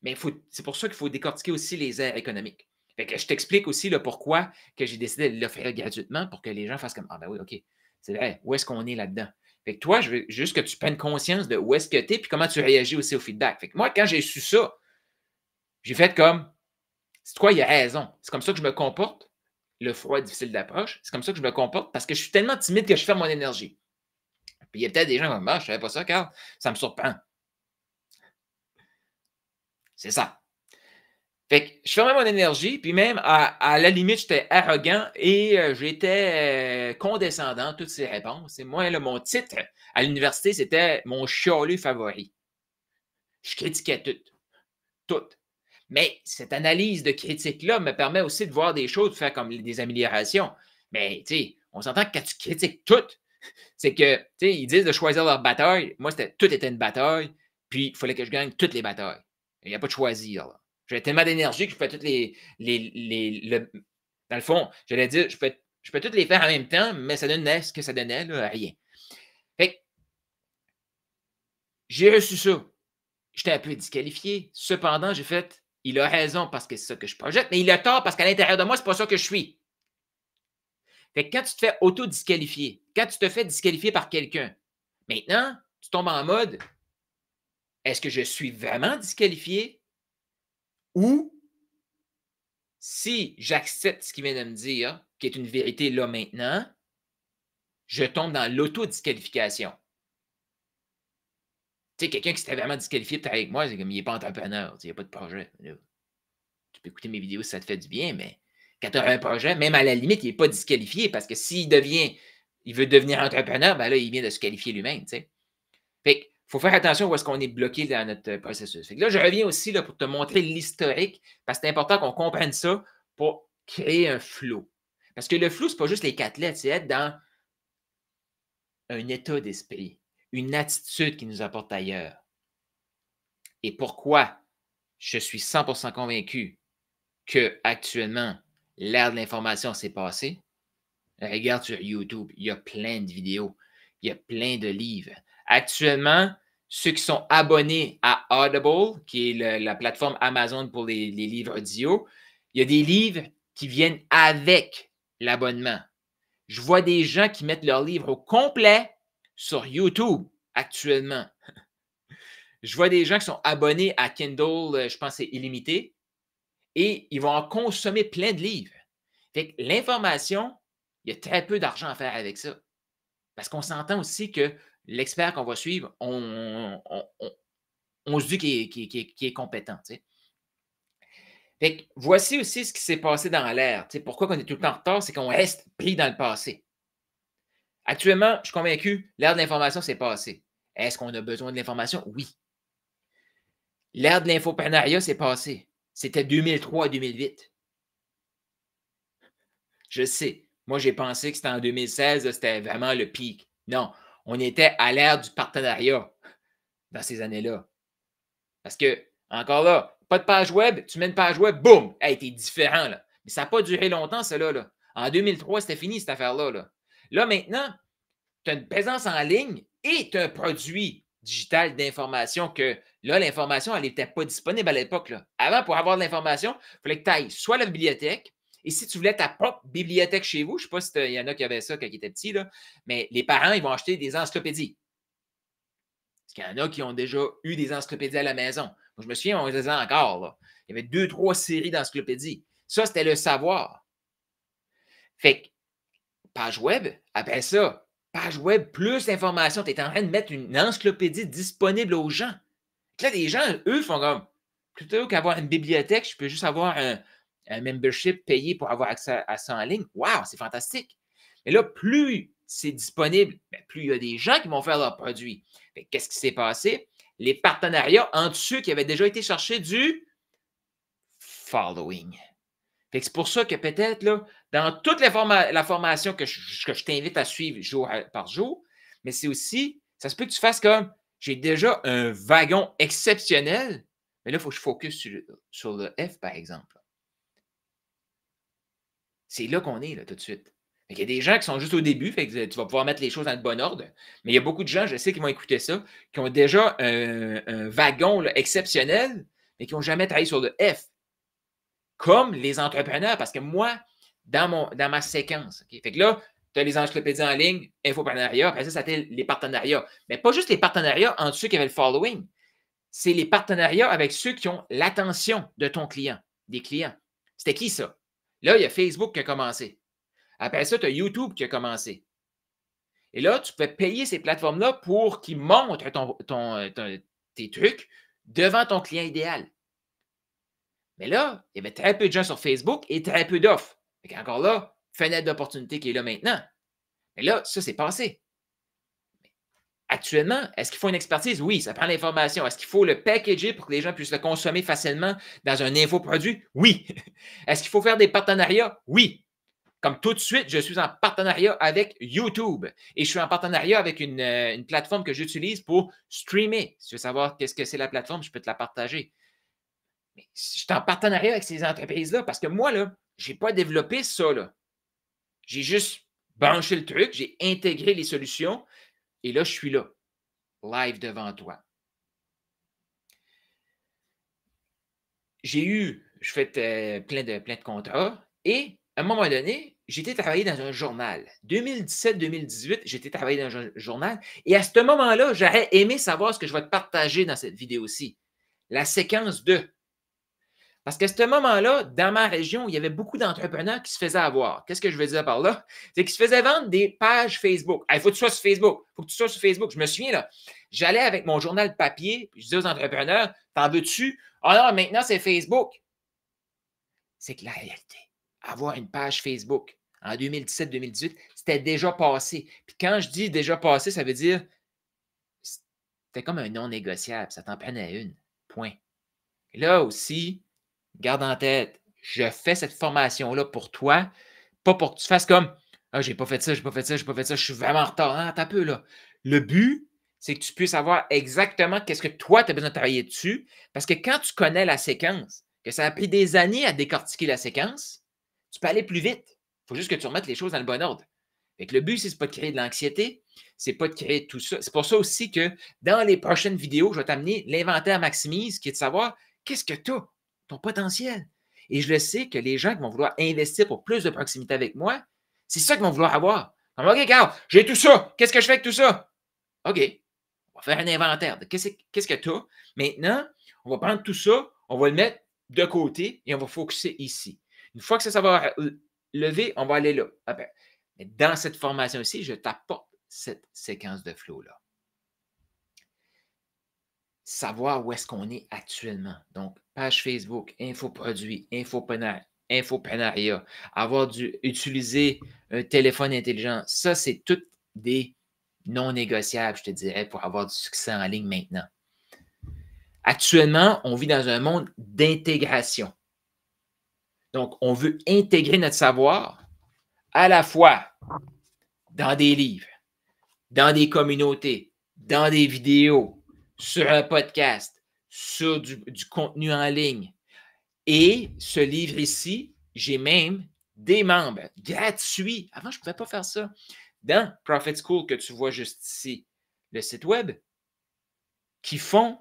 Mais c'est pour ça qu'il faut décortiquer aussi les aires économiques. Fait que je t'explique aussi le pourquoi que j'ai décidé de l'offrir gratuitement pour que les gens fassent comme Ah ben oui, OK, c'est vrai, où est-ce qu'on est là-dedans? Fait que toi, je veux juste que tu prennes conscience de où est-ce que tu es et comment tu réagis aussi au feedback. Fait que moi, quand j'ai su ça, j'ai fait comme C'est quoi, il a raison. C'est comme ça que je me comporte. Le froid est difficile d'approche. C'est comme ça que je me comporte parce que je suis tellement timide que je ferme mon énergie. Puis il y a peut-être des gens qui vont me dire, je ne savais pas ça, Carl. Ça me surprend. C'est ça. Fait que je fermais mon énergie, puis même à la limite, j'étais arrogant et j'étais condescendant, toutes ces réponses. Et moi, là, mon titre à l'université, c'était mon chialeux favori. Je critiquais tout. Tout. Mais cette analyse de critique-là me permet aussi de voir des choses, de faire comme des améliorations. Mais, tu sais, on s'entend que quand tu critiques tout, c'est que, tu sais, ils disent de choisir leur bataille. Moi, tout était une bataille, puis il fallait que je gagne toutes les batailles. Il n'y a pas de choisir, là. J'avais tellement d'énergie que je fais toutes dans le fond, j'allais dire, je peux toutes les faire en même temps, mais ça donnait ce que ça donnait, là, rien. Fait que, j'ai reçu ça. J'étais un peu disqualifié. Cependant, j'ai fait, il a raison parce que c'est ça que je projette, mais il a tort parce qu'à l'intérieur de moi, c'est pas ça que je suis. Fait que quand tu te fais auto-disqualifier, quand tu te fais disqualifier par quelqu'un, maintenant, tu tombes en mode, est-ce que je suis vraiment disqualifié? Ou si j'accepte ce qu'il vient de me dire, qui est une vérité là maintenant, je tombe dans l'autodisqualification. Tu sais, quelqu'un qui s'était vraiment disqualifié peut-être avec moi, c'est comme il n'est pas entrepreneur, il n'y a pas de projet. Là, tu peux écouter mes vidéos si ça te fait du bien, mais quand tu as un projet, même à la limite, il n'est pas disqualifié parce que s'il il veut devenir entrepreneur, ben là, il vient de se qualifier lui-même. Tu sais. Fait qu'il faut faire attention où est-ce qu'on est bloqué dans notre processus. Fait que là, je reviens aussi là, pour te montrer l'historique, parce que c'est important qu'on comprenne ça pour créer un flow. Parce que le flou, ce n'est pas juste les 4 lettres, c'est être dans un état d'esprit, une attitude qui nous apporte ailleurs. Et pourquoi je suis 100% convaincu qu'actuellement, l'ère de l'information s'est passée? Regarde sur YouTube, il y a plein de vidéos, il y a plein de livres. Actuellement, ceux qui sont abonnés à Audible, qui est la plateforme Amazon pour les livres audio, il y a des livres qui viennent avec l'abonnement. Je vois des gens qui mettent leurs livres au complet sur YouTube actuellement. Je vois des gens qui sont abonnés à Kindle, je pense que c'est illimité, et ils vont en consommer plein de livres. Fait que l'information, il y a très peu d'argent à faire avec ça. Parce qu'on s'entend aussi que l'expert qu'on va suivre, on se dit qu'il est compétent. Tu sais. Fait que voici aussi ce qui s'est passé dans l'air. Tu sais, pourquoi on est tout le temps en retard, c'est qu'on reste pris dans le passé. Actuellement, je suis convaincu, l'ère de l'information s'est passée. Est-ce qu'on a besoin de l'information? Oui. L'ère de l'infoprenariat s'est passée. C'était 2003 à 2008. Je sais. Moi, j'ai pensé que c'était en 2016, c'était vraiment le pic. Non, on était à l'ère du partenariat dans ces années-là. Parce que, encore là, pas de page web, tu mets une page web, boum! Hey, t'es différent, là. Mais ça n'a pas duré longtemps, cela, là. En 2003, c'était fini, cette affaire-là, là. Là, maintenant, tu as une présence en ligne et tu as un produit digital d'information que, là, l'information, elle n'était pas disponible à l'époque, là. Avant, pour avoir de l'information, il fallait que tu ailles soit à la bibliothèque, et si tu voulais ta propre bibliothèque chez vous, je ne sais pas s'il y en a qui avaient ça quand ils étaient petits, là, mais les parents, ils vont acheter des encyclopédies. Parce qu'il y en a qui ont déjà eu des encyclopédies à la maison. Moi, je me souviens, on les faisait encore. Là. Il y avait 2, 3 séries d'encyclopédies. Ça, c'était le savoir. Fait que, page web, après ça, page web plus information. Tu es en train de mettre une encyclopédie disponible aux gens. Là, les gens, eux, font comme, plutôt qu'avoir une bibliothèque, je peux juste avoir un membership payé pour avoir accès à ça en ligne. Wow, c'est fantastique. Mais là, plus c'est disponible, bien, plus il y a des gens qui vont faire leurs produits. Qu'est-ce qui s'est passé? Les partenariats entre ceux qui avaient déjà été chercher du following. C'est pour ça que peut-être, là, dans toute la formation que je t'invite à suivre jour par jour, mais c'est aussi, ça se peut que tu fasses comme, j'ai déjà un wagon exceptionnel, mais là, il faut que je focus sur le F, par exemple. C'est là qu'on est, là, tout de suite. Il y a des gens qui sont juste au début, fait que tu vas pouvoir mettre les choses dans le bon ordre, mais il y a beaucoup de gens, je sais, qui vont écouter ça, qui ont déjà un wagon là, exceptionnel, mais qui n'ont jamais travaillé sur le F. Comme les entrepreneurs, parce que moi, dans ma séquence, okay, fait que là, tu as les encyclopédies en ligne, infoprenariat, après ça, c'était les partenariats. Mais pas juste les partenariats entre ceux qui avaient le following, c'est les partenariats avec ceux qui ont l'attention de ton client, des clients. C'était qui ça? Là, il y a Facebook qui a commencé. Après ça, tu as YouTube qui a commencé. Et là, tu peux payer ces plateformes-là pour qu'ils montrent tes trucs devant ton client idéal. Mais là, il y avait très peu de gens sur Facebook et très peu d'offres. Encore là, fenêtre d'opportunité qui est là maintenant. Mais là, ça, c'est passé. Actuellement, est-ce qu'il faut une expertise? Oui, ça prend l'information. Est-ce qu'il faut le packager pour que les gens puissent le consommer facilement dans un infoproduit? Oui. Est-ce qu'il faut faire des partenariats? Oui. Comme tout de suite, je suis en partenariat avec YouTube et je suis en partenariat avec une plateforme que j'utilise pour streamer. Si tu veux savoir qu'est-ce que c'est la plateforme, je peux te la partager. Mais je suis en partenariat avec ces entreprises-là parce que moi, là, je n'ai pas développé ça. Là. J'ai juste branché le truc, j'ai intégré les solutions et là, je suis là, live devant toi. Je fais plein de contrats et à un moment donné, j'étais travaillé dans un journal. 2017-2018, j'étais travaillé dans un journal et à ce moment-là, j'aurais aimé savoir ce que je vais te partager dans cette vidéo-ci. La séquence 2. Parce qu'à ce moment-là, dans ma région, il y avait beaucoup d'entrepreneurs qui se faisaient avoir. Qu'est-ce que je veux dire par là? C'est qu'ils se faisaient vendre des pages Facebook. Il faut que tu sois sur Facebook. Il faut que tu sois sur Facebook. Je me souviens, là, j'allais avec mon journal papier, puis je disais aux entrepreneurs, t'en veux-tu? Ah non, maintenant, c'est Facebook. C'est que la réalité, avoir une page Facebook en 2017-2018, c'était déjà passé. Puis quand je dis déjà passé, ça veut dire c'était comme un non négociable. Ça t'en prenait une. Point. Et là aussi, garde en tête, je fais cette formation-là pour toi Pas pour que tu fasses comme ah, j'ai pas fait ça, j'ai pas fait ça, j'ai pas fait ça, je suis vraiment en retard. Ah, attends un peu là. Le but, c'est que tu puisses savoir exactement qu'est-ce que toi, tu as besoin de travailler dessus. Parce que quand tu connais la séquence, que ça a pris des années à décortiquer la séquence, tu peux aller plus vite. Il faut juste que tu remettes les choses dans le bon ordre. Fait que le but, c'est pas de créer de l'anxiété, c'est pas de créer tout ça. C'est pour ça aussi que dans les prochaines vidéos, je vais t'amener l'inventaire maximise, qui est de savoir qu'est-ce que tu as, ton potentiel. Et je le sais que les gens qui vont vouloir investir pour plus de proximité avec moi, c'est ça qu'ils vont vouloir avoir. Comme, OK, Carl, j'ai tout ça. Qu'est-ce que je fais avec tout ça? OK, on va faire un inventaire de qu'est-ce que tu as. Maintenant, on va prendre tout ça, on va le mettre de côté et on va focuser ici. Une fois que ça va lever, on va aller là. Après. Mais dans cette formation-ci, je t'apporte cette séquence de flow-là. Savoir où est-ce qu'on est actuellement. Donc, page Facebook, infoproduits, infoprenariat, utiliser un téléphone intelligent. Ça, c'est toutes des non négociables, je te dirais, pour avoir du succès en ligne maintenant. Actuellement, on vit dans un monde d'intégration. Donc, on veut intégrer notre savoir à la fois dans des livres, dans des communautés, dans des vidéos, sur un podcast, sur du contenu en ligne. Et ce livre ici, j'ai même des membres gratuits. Avant, je ne pouvais pas faire ça. Dans Profit School, que tu vois juste ici, le site web, qui font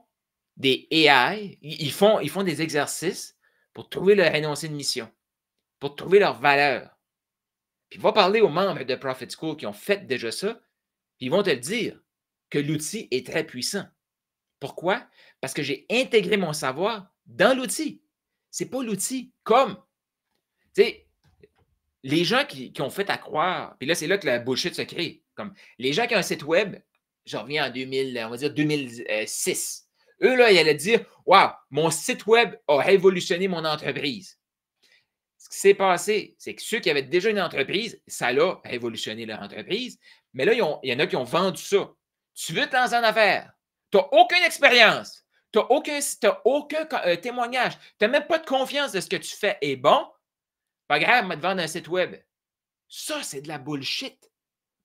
des AI, ils font des exercices pour trouver leur énoncé de mission, pour trouver leur valeur. Puis va parler aux membres de Profit School qui ont fait déjà ça, puis ils vont te le dire que l'outil est très puissant. Pourquoi? Parce que j'ai intégré mon savoir dans l'outil. Ce n'est pas l'outil comme, tu sais, les gens qui ont fait à croire, puis là, c'est là que la bullshit se crée. Comme les gens qui ont un site web, je reviens en 2000, on va dire 2006. Eux, là, ils allaient dire waouh, mon site web a révolutionné mon entreprise. Ce qui s'est passé, c'est que ceux qui avaient déjà une entreprise, ça l'a révolutionné leur entreprise. Mais là, il y en a qui ont vendu ça. Tu veux te lancer en affaires. Tu n'as aucune expérience. Tu n'as aucun témoignage. Tu n'as même pas de confiance de ce que tu fais est bon. Pas grave, on va te vendre un site web. Ça, c'est de la bullshit.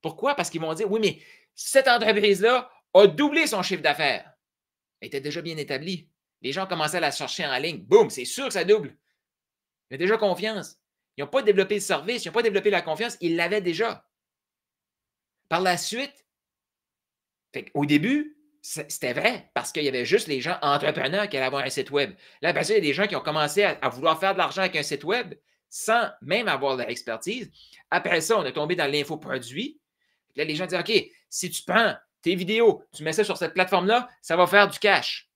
Pourquoi? Parce qu'ils vont dire oui, mais cette entreprise-là a doublé son chiffre d'affaires. Elle était déjà bien établie. Les gens commençaient à la chercher en ligne. Boum, c'est sûr que ça double. Ils ont déjà confiance. Ils n'ont pas développé le service, ils n'ont pas développé la confiance, ils l'avaient déjà. Par la suite, au début, c'était vrai parce qu'il y avait juste les gens entrepreneurs qui allaient avoir un site web. Là, parce qu'il y a des gens qui ont commencé à vouloir faire de l'argent avec un site web sans même avoir leur expertise. Après ça, on est tombé dans l'infoproduit. Là, les gens disent OK, si tu prends tes vidéos, tu mets ça sur cette plateforme-là, ça va faire du cash.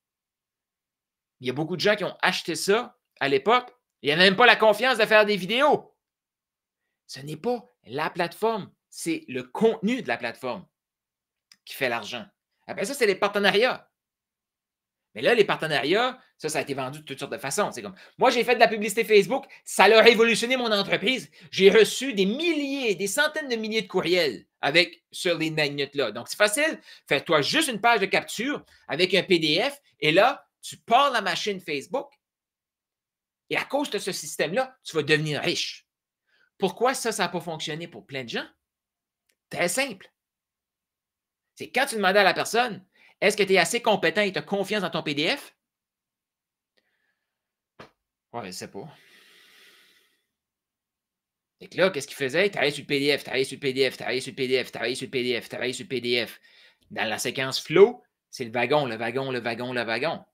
Il y a beaucoup de gens qui ont acheté ça à l'époque. Il n'y a même pas la confiance de faire des vidéos. Ce n'est pas la plateforme, c'est le contenu de la plateforme qui fait l'argent. Après ça, c'est les partenariats. Mais là, les partenariats, ça a été vendu de toutes sortes de façons. C'est comme, moi, j'ai fait de la publicité Facebook, ça a révolutionné mon entreprise. J'ai reçu des milliers, des centaines de milliers de courriels sur les magnets-là. Donc, c'est facile. Fais-toi juste une page de capture avec un PDF et là, tu pars la machine Facebook. Et à cause de ce système-là, tu vas devenir riche. Pourquoi ça n'a pas fonctionné pour plein de gens? Très simple. C'est quand tu demandais à la personne, est-ce que tu es assez compétent et tu as confiance dans ton PDF? Ouais, je ne sais pas. Et que là, qu'est-ce qu'il faisait? Il travaillait sur le PDF, travaillait sur le PDF, travaillait sur le PDF, travaillait sur le PDF, travaillait sur le PDF. Dans la séquence flow, c'est le wagon, le wagon, le wagon, le wagon.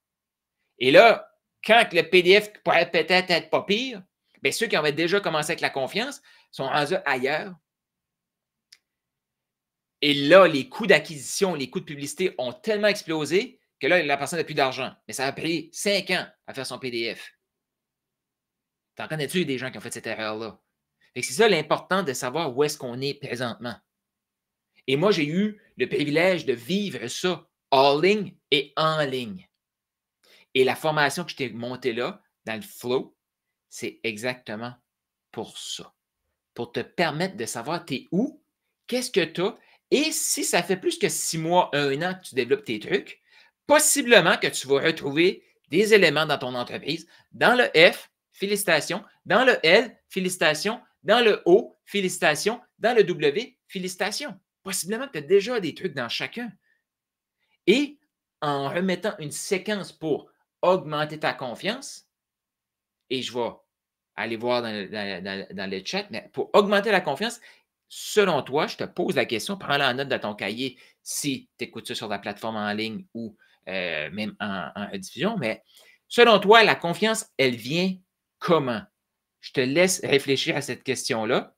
Et là, quand le PDF pourrait peut-être être pas pire, bien, ceux qui avaient déjà commencé avec la confiance sont rendus ailleurs. Et là, les coûts d'acquisition, les coûts de publicité ont tellement explosé que là, la personne n'a plus d'argent. Mais ça a pris 5 ans à faire son PDF. T'en connais-tu des gens qui ont fait cette erreur-là? C'est ça l'important de savoir où est-ce qu'on est présentement. Et moi, j'ai eu le privilège de vivre ça en ligne et en ligne. Et la formation que je t'ai montée là, dans le flow, c'est exactement pour ça. Pour te permettre de savoir t'es où, qu'est-ce que tu as, et si ça fait plus que 6 mois, 1 an que tu développes tes trucs, possiblement que tu vas retrouver des éléments dans ton entreprise. Dans le F, félicitations. Dans le L, félicitations. Dans le O, félicitations. Dans le W, félicitations. Possiblement que tu as déjà des trucs dans chacun. Et en remettant une séquence pour augmenter ta confiance, et je vais aller voir dans le chat, mais pour augmenter la confiance, selon toi, je te pose la question, prends-la en note dans ton cahier si tu écoutes ça sur la plateforme en ligne ou même en rediffusion, mais selon toi, la confiance, elle vient comment? Je te laisse réfléchir à cette question-là.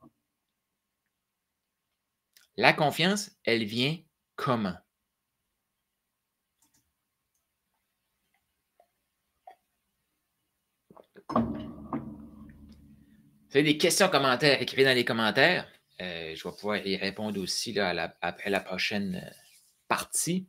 La confiance, elle vient comment? Vous avez des questions, commentaires, écrivez dans les commentaires. Je vais pouvoir y répondre aussi là, après la prochaine partie.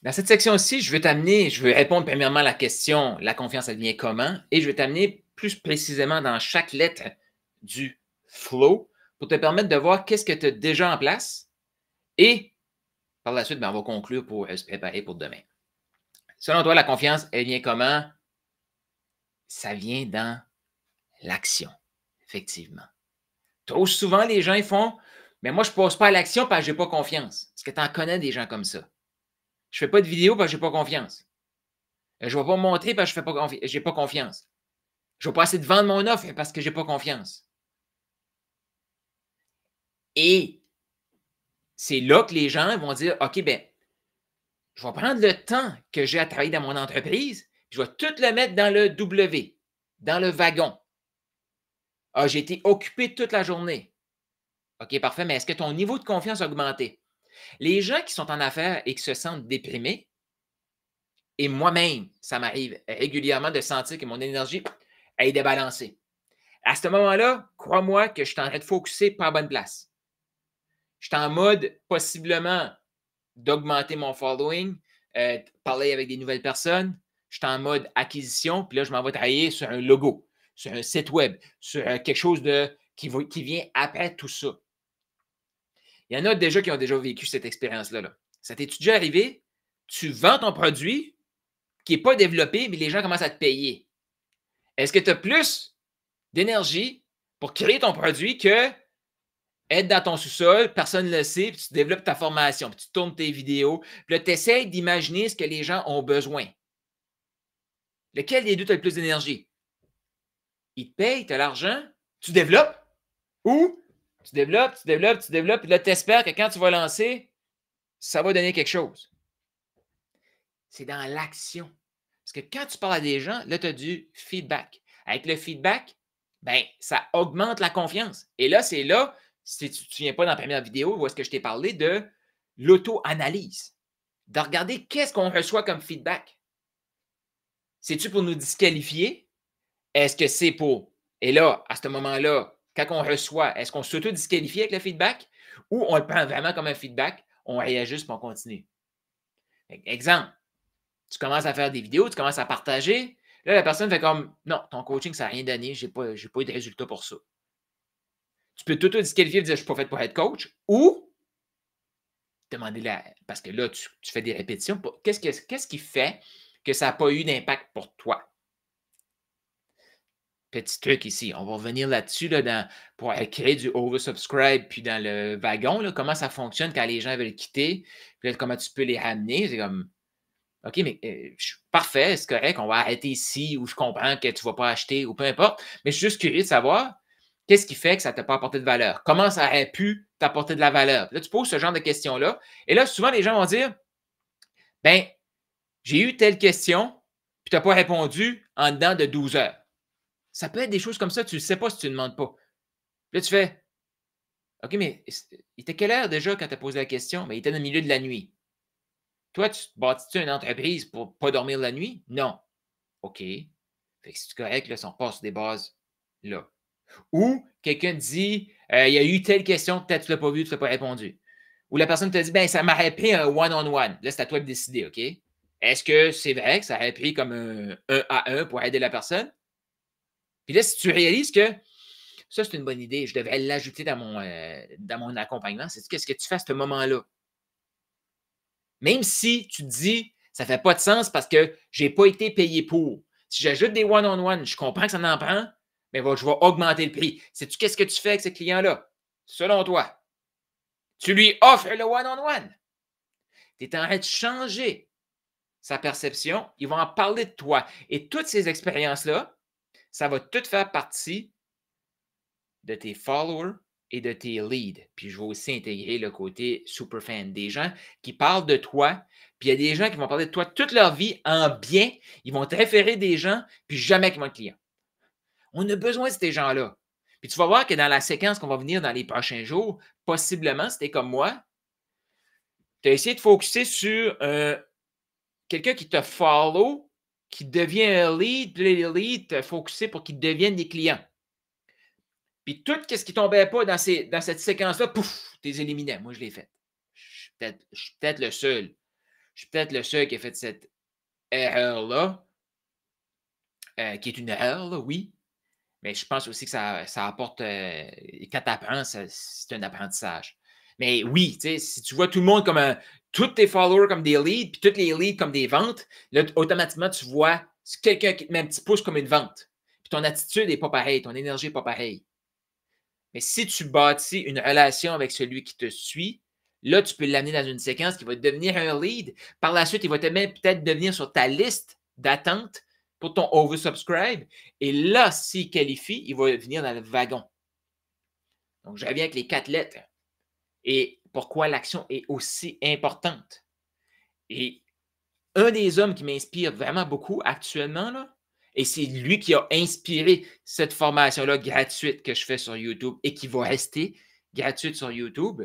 Dans cette section-ci, je veux répondre premièrement à la question, la confiance, elle vient comment? Et je vais t'amener plus précisément dans chaque lettre du flow pour te permettre de voir qu'est-ce que tu as déjà en place. Et par la suite, on va conclure pour se préparer pour demain. Selon toi, la confiance, elle vient comment? Ça vient dans l'action, effectivement. Trop souvent, les gens ils font, mais moi, je ne passe pas à l'action parce que je n'ai pas confiance. Est-ce que tu en connais des gens comme ça? Je ne fais pas de vidéo parce que je n'ai pas confiance. Je ne vais pas me montrer parce que je n'ai pas confiance. Je ne vais pas essayer de vendre mon offre parce que je n'ai pas confiance. Et c'est là que les gens vont dire, OK, ben, je vais prendre le temps que j'ai à travailler dans mon entreprise, puis je vais tout le mettre dans le W, dans le wagon. Ah, j'ai été occupé toute la journée. OK, parfait, mais est-ce que ton niveau de confiance a augmenté? Les gens qui sont en affaires et qui se sentent déprimés, et moi-même, ça m'arrive régulièrement de sentir que mon énergie est débalancée. À ce moment-là, crois-moi que je suis en train de focuser pas à bonne place. Je suis en mode possiblement d'augmenter mon following, parler avec des nouvelles personnes. Je suis en mode acquisition, puis là, je m'en vais travailler sur un logo, sur un site web, sur quelque chose qui vient après tout ça. Il y en a déjà qui ont déjà vécu cette expérience-là. Là. Ça t'est déjà arrivé? Tu vends ton produit qui n'est pas développé, mais les gens commencent à te payer. Est-ce que tu as plus d'énergie pour créer ton produit que être dans ton sous-sol, personne ne le sait, puis tu développes ta formation, puis tu tournes tes vidéos, puis là, tu essaies d'imaginer ce que les gens ont besoin. Lequel des deux a le plus d'énergie? Ils te payent, tu as l'argent, tu développes, ou tu développes, puis là, tu espères que quand tu vas lancer, ça va donner quelque chose. C'est dans l'action. Parce que quand tu parles à des gens, là, tu as du feedback. Avec le feedback, ben, ça augmente la confiance. Et là, c'est là, si tu ne te souviens pas dans la première vidéo où est-ce que je t'ai parlé de l'auto-analyse, de regarder qu'est-ce qu'on reçoit comme feedback. C'est-tu pour nous disqualifier? Est-ce que c'est pour... Et là, à ce moment-là, quand on reçoit, est-ce qu'on s'auto-disqualifie avec le feedback ou on le prend vraiment comme un feedback, on réajuste et on continue? Exemple, tu commences à faire des vidéos, tu commences à partager. Là, la personne fait comme non, ton coaching, ça n'a rien donné, je n'ai pas eu de résultat pour ça. Tu peux t'auto-disqualifier et dire je ne suis pas fait pour être coach ou demander parce que là, tu fais des répétitions. Qu'est-ce qui fait que ça n'a pas eu d'impact pour toi? Petit truc ici, on va revenir là-dessus pour créer du oversubscribe puis dans le wagon, là, comment ça fonctionne quand les gens veulent quitter, puis là, comment tu peux les ramener. C'est comme OK, mais parfait, c'est correct, on va arrêter ici où je comprends que tu ne vas pas acheter ou peu importe. Mais je suis juste curieux de savoir qu'est-ce qui fait que ça ne t'a pas apporté de valeur? Comment ça aurait pu t'apporter de la valeur? Là, tu poses ce genre de questions-là. Et là, souvent, les gens vont dire ben, j'ai eu telle question, puis tu n'as pas répondu en dedans de 12 heures. Ça peut être des choses comme ça, tu ne sais pas si tu ne demandes pas. Là, tu fais OK, mais il était quelle heure déjà quand tu as posé la question? Mais il était dans le milieu de la nuit. Toi, tu bâtis-tu une entreprise pour ne pas dormir la nuit? Non. OK. Fait que c'est correct, là, si on passe des bases là. Ou quelqu'un te dit il y a eu telle question, peut-être que tu ne l'as pas vu, tu ne l'as pas répondu. Ou la personne te dit ben, ça m'aurait pris un one-on-one. Là, c'est à toi de décider, OK? Est-ce que c'est vrai que ça aurait pris comme un 1 à 1 pour aider la personne? Puis là, si tu réalises que ça, c'est une bonne idée, je devrais l'ajouter dans mon accompagnement, c'est qu'est-ce que tu fais à ce moment-là? Même si tu te dis, ça ne fait pas de sens parce que je n'ai pas été payé pour. Si j'ajoute des one-on-one, je comprends que ça en prend, mais je vais augmenter le prix. Sais-tu qu'est-ce que tu fais avec ce client-là? Selon toi, tu lui offres le one-on-one. Tu es en train de changer sa perception. Ils vont en parler de toi. Et toutes ces expériences-là, ça va tout faire partie de tes followers et de tes leads. Puis je vais aussi intégrer le côté super fan. Des gens qui parlent de toi, puis il y a des gens qui vont parler de toi toute leur vie en bien. Ils vont te référer des gens, puis jamais qu'ils vont être clients. On a besoin de ces gens-là. Puis tu vas voir que dans la séquence qu'on va venir dans les prochains jours, possiblement, si tu es comme moi, tu as essayé de focuser sur quelqu'un qui te follow, qui devient un lead, puis les leads, te focuser pour qu'ils deviennent des clients. Puis tout ce qui ne tombait pas dans cette séquence-là, pouf, tu les éliminais. Moi, je l'ai fait. Je suis peut-être le seul. Je suis peut-être le seul qui a fait cette erreur-là, qui est une erreur, là, oui. Mais je pense aussi que ça apporte, quand tu apprends, c'est un apprentissage. Mais oui, si tu vois tout le monde comme tous tes followers comme des leads, puis tous les leads comme des ventes, là, automatiquement, tu vois quelqu'un qui te met un petit pouce comme une vente. Puis ton attitude n'est pas pareille, ton énergie n'est pas pareille. Mais si tu bâtis une relation avec celui qui te suit, là, tu peux l'amener dans une séquence qui va devenir un lead. Par la suite, il va même peut-être devenir sur ta liste d'attente pour ton oversubscribe. Et là, s'il qualifie, il va venir dans le wagon. Donc, je reviens avec les 4 lettres. Et pourquoi l'action est aussi importante. Et un des hommes qui m'inspire vraiment beaucoup actuellement, là, et c'est lui qui a inspiré cette formation-là gratuite que je fais sur YouTube et qui va rester gratuite sur YouTube.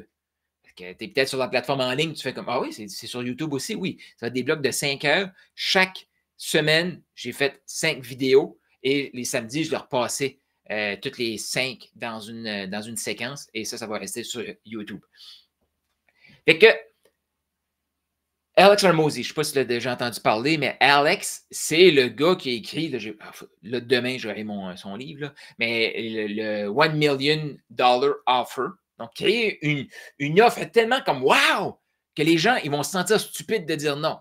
Tu es peut-être sur la plateforme en ligne, tu fais comme, ah oui, c'est sur YouTube aussi, oui. Ça va être des blocs de 5 heures. Chaque semaine, j'ai fait 5 vidéos et les samedis, je leur passais toutes les 5 dans une séquence et ça va rester sur YouTube. Fait que Alex Hormozi, je ne sais pas si tu l'as déjà entendu parler, mais Alex, c'est le gars qui a écrit, là, demain, j'aurai son livre, là, mais le $1 million offer. Donc, créer une offre tellement comme wow que les gens ils vont se sentir stupides de dire non.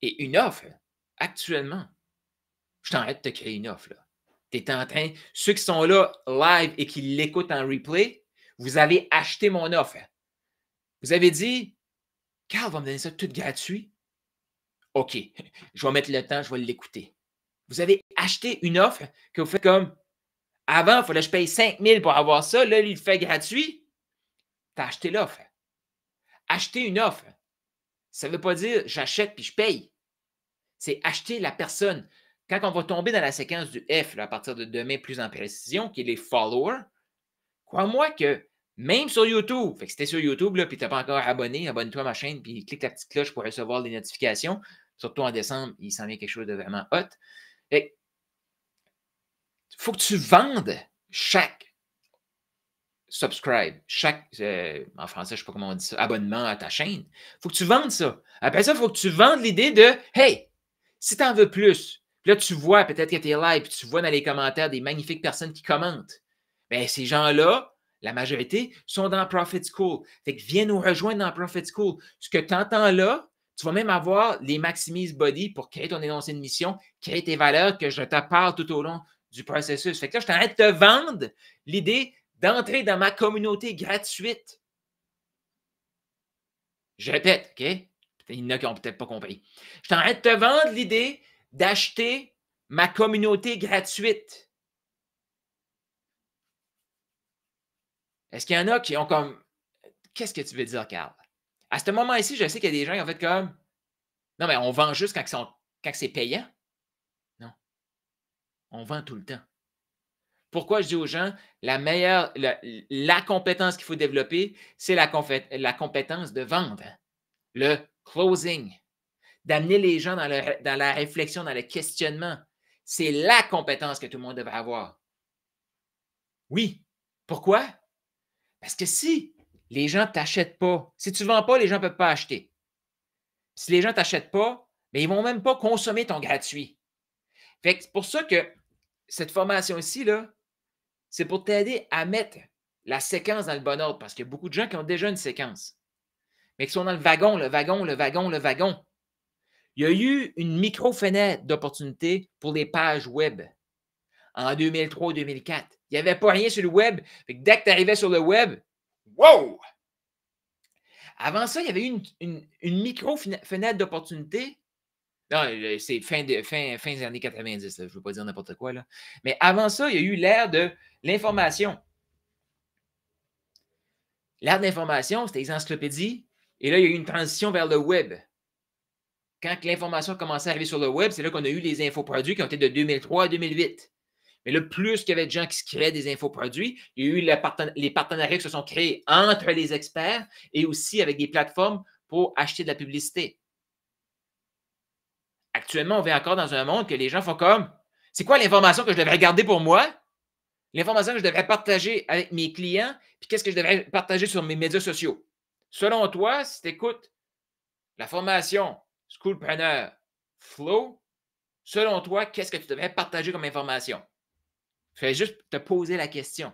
Et une offre, actuellement, je t'arrête de te créer une offre. Tu es en train, ceux qui sont là live et qui l'écoutent en replay, vous avez acheté mon offre. Vous avez dit, Carl va me donner ça tout gratuit. OK, je vais mettre le temps, je vais l'écouter. Vous avez acheté une offre que vous faites comme avant, il fallait que je paye 5 000 pour avoir ça. Là, il le fait gratuit. Tu as acheté l'offre. Acheter une offre, ça ne veut pas dire j'achète puis je paye. C'est acheter la personne. Quand on va tomber dans la séquence du F, là, à partir de demain plus en précision, qui est les followers, crois-moi que même sur YouTube, fait que si tu es sur YouTube et tu n'es pas encore abonné, abonne-toi à ma chaîne puis clique la petite cloche pour recevoir les notifications. Surtout en décembre, il s'en vient quelque chose de vraiment hot. Il faut que tu vendes chaque subscribe, chaque, en français, je ne sais pas comment on dit ça, abonnement à ta chaîne. Il faut que tu vendes ça. Après ça, il faut que tu vendes l'idée de hey, si tu en veux plus, là, tu vois peut-être que tu es live, puis tu vois dans les commentaires des magnifiques personnes qui commentent. Bien, ces gens-là, la majorité, sont dans Profit School. Fait que viens nous rejoindre dans Profit School. Ce que tu entends là, tu vas même avoir les Maximise Body pour créer ton énoncé de mission, créer tes valeurs que je te parle tout au long du processus. Fait que là, je t'arrête de te vendre l'idée d'entrer dans ma communauté gratuite. Je répète, OK? Il y en a qui n'ont peut-être pas compris. Je t'arrête de te vendre l'idée d'acheter ma communauté gratuite. Est-ce qu'il y en a qui ont comme qu'est-ce que tu veux dire, Carl? À ce moment-ci, je sais qu'il y a des gens qui ont fait comme non, mais on vend juste quand c'est payant. Non. On vend tout le temps. Pourquoi je dis aux gens, la compétence qu'il faut développer, c'est la compétence de vendre, le closing, d'amener les gens dans la réflexion, dans le questionnement. C'est la compétence que tout le monde devrait avoir. Oui. Pourquoi? Parce que si les gens ne t'achètent pas, si tu ne vends pas, les gens ne peuvent pas acheter. Si les gens ne t'achètent pas, mais ils ne vont même pas consommer ton gratuit. Fait que c'est pour ça que cette formation-ci, là, c'est pour t'aider à mettre la séquence dans le bon ordre parce qu'il y a beaucoup de gens qui ont déjà une séquence. mais qui sont dans le wagon, le wagon, le wagon, le wagon. Il y a eu une micro-fenêtre d'opportunité pour les pages web en 2003-2004. Il n'y avait pas rien sur le web. Fait que dès que tu arrivais sur le web, wow! Avant ça, il y avait eu une micro-fenêtre d'opportunité. Non, c'est fin des années 90, là, je ne veux pas dire n'importe quoi. Là. Mais avant ça, il y a eu l'ère de l'information. L'ère de l'information, c'était les encyclopédies. Et là, il y a eu une transition vers le web. Quand l'information a commencé à arriver sur le web, c'est là qu'on a eu les infoproduits qui ont été de 2003 à 2008. Mais là, plus qu'il y avait de gens qui se créaient des infoproduits, il y a eu les partenariats qui se sont créés entre les experts et aussi avec des plateformes pour acheter de la publicité. Actuellement, on vit encore dans un monde que les gens font comme c'est quoi l'information que je devrais garder pour moi? L'information que je devrais partager avec mes clients, puis qu'est-ce que je devrais partager sur mes médias sociaux? Selon toi, si tu écoutes la formation Schoolpreneur Flow, selon toi, qu'est-ce que tu devrais partager comme information? Fais juste te poser la question.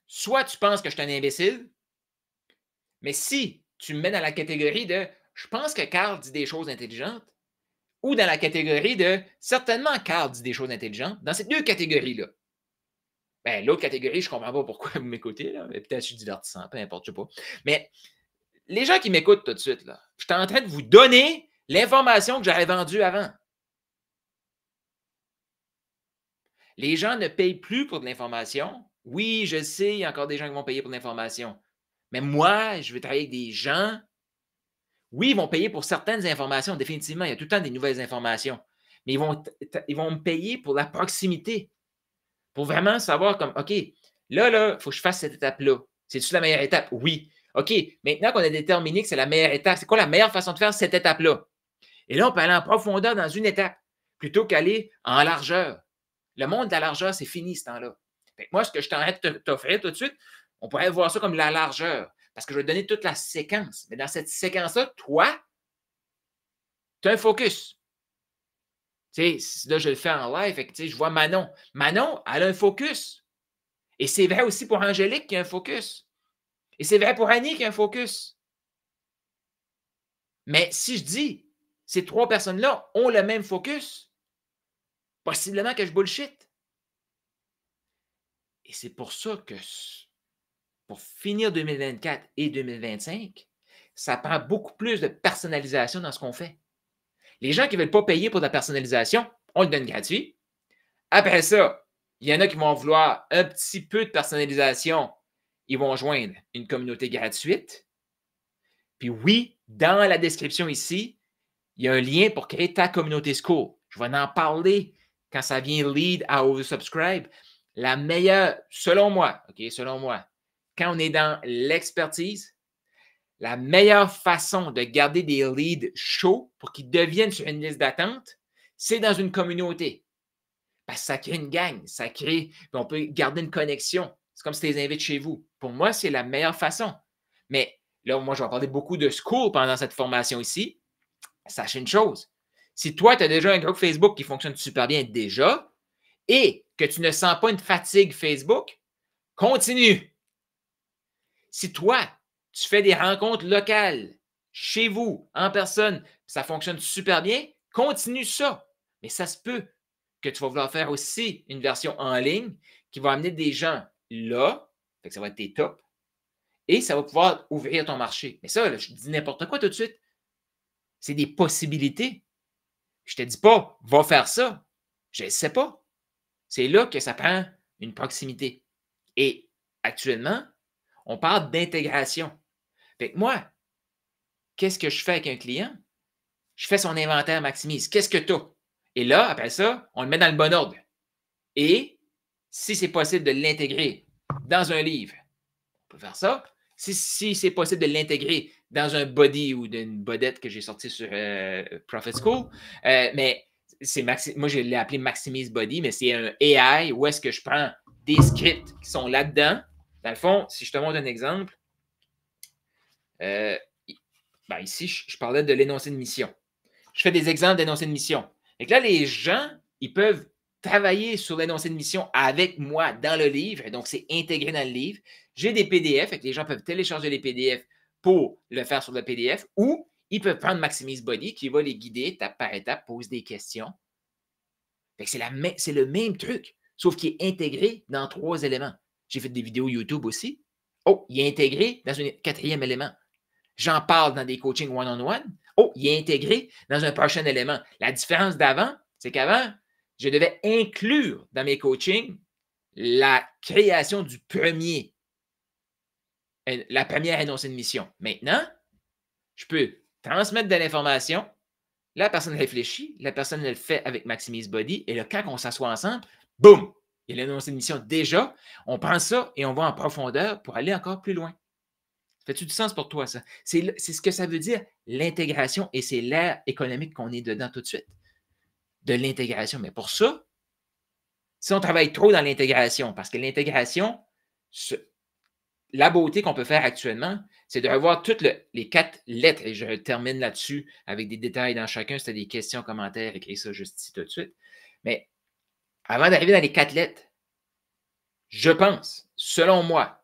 Soit tu penses que je suis un imbécile, mais si tu me mets dans la catégorie de je pense que Carl dit des choses intelligentes, ou dans la catégorie de certainement Carl dit des choses intelligentes, dans ces deux catégories-là. Ben, l'autre catégorie, je ne comprends pas pourquoi vous m'écoutez, là, mais peut-être que je suis divertissant, peu importe, je ne sais pas. Mais les gens qui m'écoutent tout de suite, là, je suis en train de vous donner l'information que j'avais vendue avant. Les gens ne payent plus pour de l'information. Oui, je sais, il y a encore des gens qui vont payer pour de l'information. Mais moi, je veux travailler avec des gens. Oui, ils vont payer pour certaines informations, définitivement. Il y a tout le temps des nouvelles informations. Mais ils vont me payer pour la proximité. Pour vraiment savoir comme, OK, là, il faut que je fasse cette étape-là. C'est-tu la meilleure étape? Oui. OK, maintenant qu'on a déterminé que c'est la meilleure étape, c'est quoi la meilleure façon de faire cette étape-là? Et là, on peut aller en profondeur dans une étape plutôt qu'aller en largeur. Le monde de la largeur, c'est fini ce temps-là. Moi, ce que je t'arrête de t'offrir tout de suite, on pourrait voir ça comme la largeur. Parce que je vais te donner toute la séquence. Mais dans cette séquence-là, toi, tu as un focus. Tu sais, là, je le fais en live. Fait que, je vois Manon. Manon, elle a un focus. Et c'est vrai aussi pour Angélique qui a un focus. Et c'est vrai pour Annie qui a un focus. Mais si je dis, ces trois personnes-là ont le même focus, possiblement que je bullshit. Et c'est pour ça que pour finir 2024 et 2025, ça prend beaucoup plus de personnalisation dans ce qu'on fait. Les gens qui ne veulent pas payer pour de la personnalisation, on le donne gratuit. Après ça, il y en a qui vont vouloir un petit peu de personnalisation. Ils vont joindre une communauté gratuite. Puis oui, dans la description ici, il y a un lien pour créer ta communauté school. Je vais en parler quand ça vient lead à oversubscribe. La meilleure, selon moi, quand on est dans l'expertise, la meilleure façon de garder des leads chauds pour qu'ils deviennent sur une liste d'attente, c'est dans une communauté. Parce que ça crée une gang, ça crée, on peut garder une connexion. C'est comme si tu les invites chez vous. Pour moi, c'est la meilleure façon. Mais là, moi, je vais parler beaucoup de school pendant cette formation ici. Sachez une chose. Si toi, tu as déjà un groupe Facebook qui fonctionne super bien déjà et que tu ne sens pas une fatigue Facebook, continue. Si toi, tu fais des rencontres locales, chez vous, en personne, ça fonctionne super bien, continue ça. Mais ça se peut que tu vas vouloir faire aussi une version en ligne qui va amener des gens là, fait que ça va être tes tops, et ça va pouvoir ouvrir ton marché. Mais ça, là, je dis n'importe quoi tout de suite. C'est des possibilités. Je ne te dis pas, va faire ça. Je ne sais pas. C'est là que ça prend une proximité. Et actuellement, on parle d'intégration. Fait que moi, qu'est-ce que je fais avec un client? Je fais son inventaire maximise. Qu'est-ce que tu as? Et là, après ça, on le met dans le bon ordre. Et si c'est possible de l'intégrer dans un livre, on peut faire ça. Si c'est possible de l'intégrer dans un body ou d'une bodette que j'ai sorti sur Profit School, mais moi, je l'ai appelé Maximise Body, mais c'est un AI où est-ce que je prends des scripts qui sont là-dedans. Dans le fond, si je te montre un exemple, ici, je parlais de l'énoncé de mission. Je fais des exemples d'énoncé de mission. Et là, les gens, ils peuvent travailler sur l'énoncé de mission avec moi dans le livre. Et donc, c'est intégré dans le livre. J'ai des PDF, et que les gens peuvent télécharger les PDF pour le faire sur le PDF, ou ils peuvent prendre Maximise Body qui va les guider étape par étape, pose des questions. C'est le même truc, sauf qu'il est intégré dans 3 éléments. J'ai fait des vidéos YouTube aussi. Oh, il est intégré dans un 4e élément. J'en parle dans des coachings one-on-one. Oh, il est intégré dans un prochain élément. La différence d'avant, c'est qu'avant, je devais inclure dans mes coachings la création la première énoncée de mission. Maintenant, je peux transmettre de l'information, la personne réfléchit, la personne le fait avec Maximise Body, et là, quand on s'assoit ensemble, boum, il y a l'énoncé de mission déjà, on prend ça et on va en profondeur pour aller encore plus loin. Fait-tu du sens pour toi, ça? C'est ce que ça veut dire, l'intégration, et c'est l'ère économique qu'on est dedans tout de suite, de l'intégration. Mais pour ça, si on travaille trop dans l'intégration, parce que l'intégration, la beauté qu'on peut faire actuellement, c'est de revoir toutes les 4 lettres, et je termine là-dessus avec des détails dans chacun. Si tu as des questions, commentaires, écris ça juste ici tout de suite. Mais avant d'arriver dans les 4 lettres, je pense, selon moi,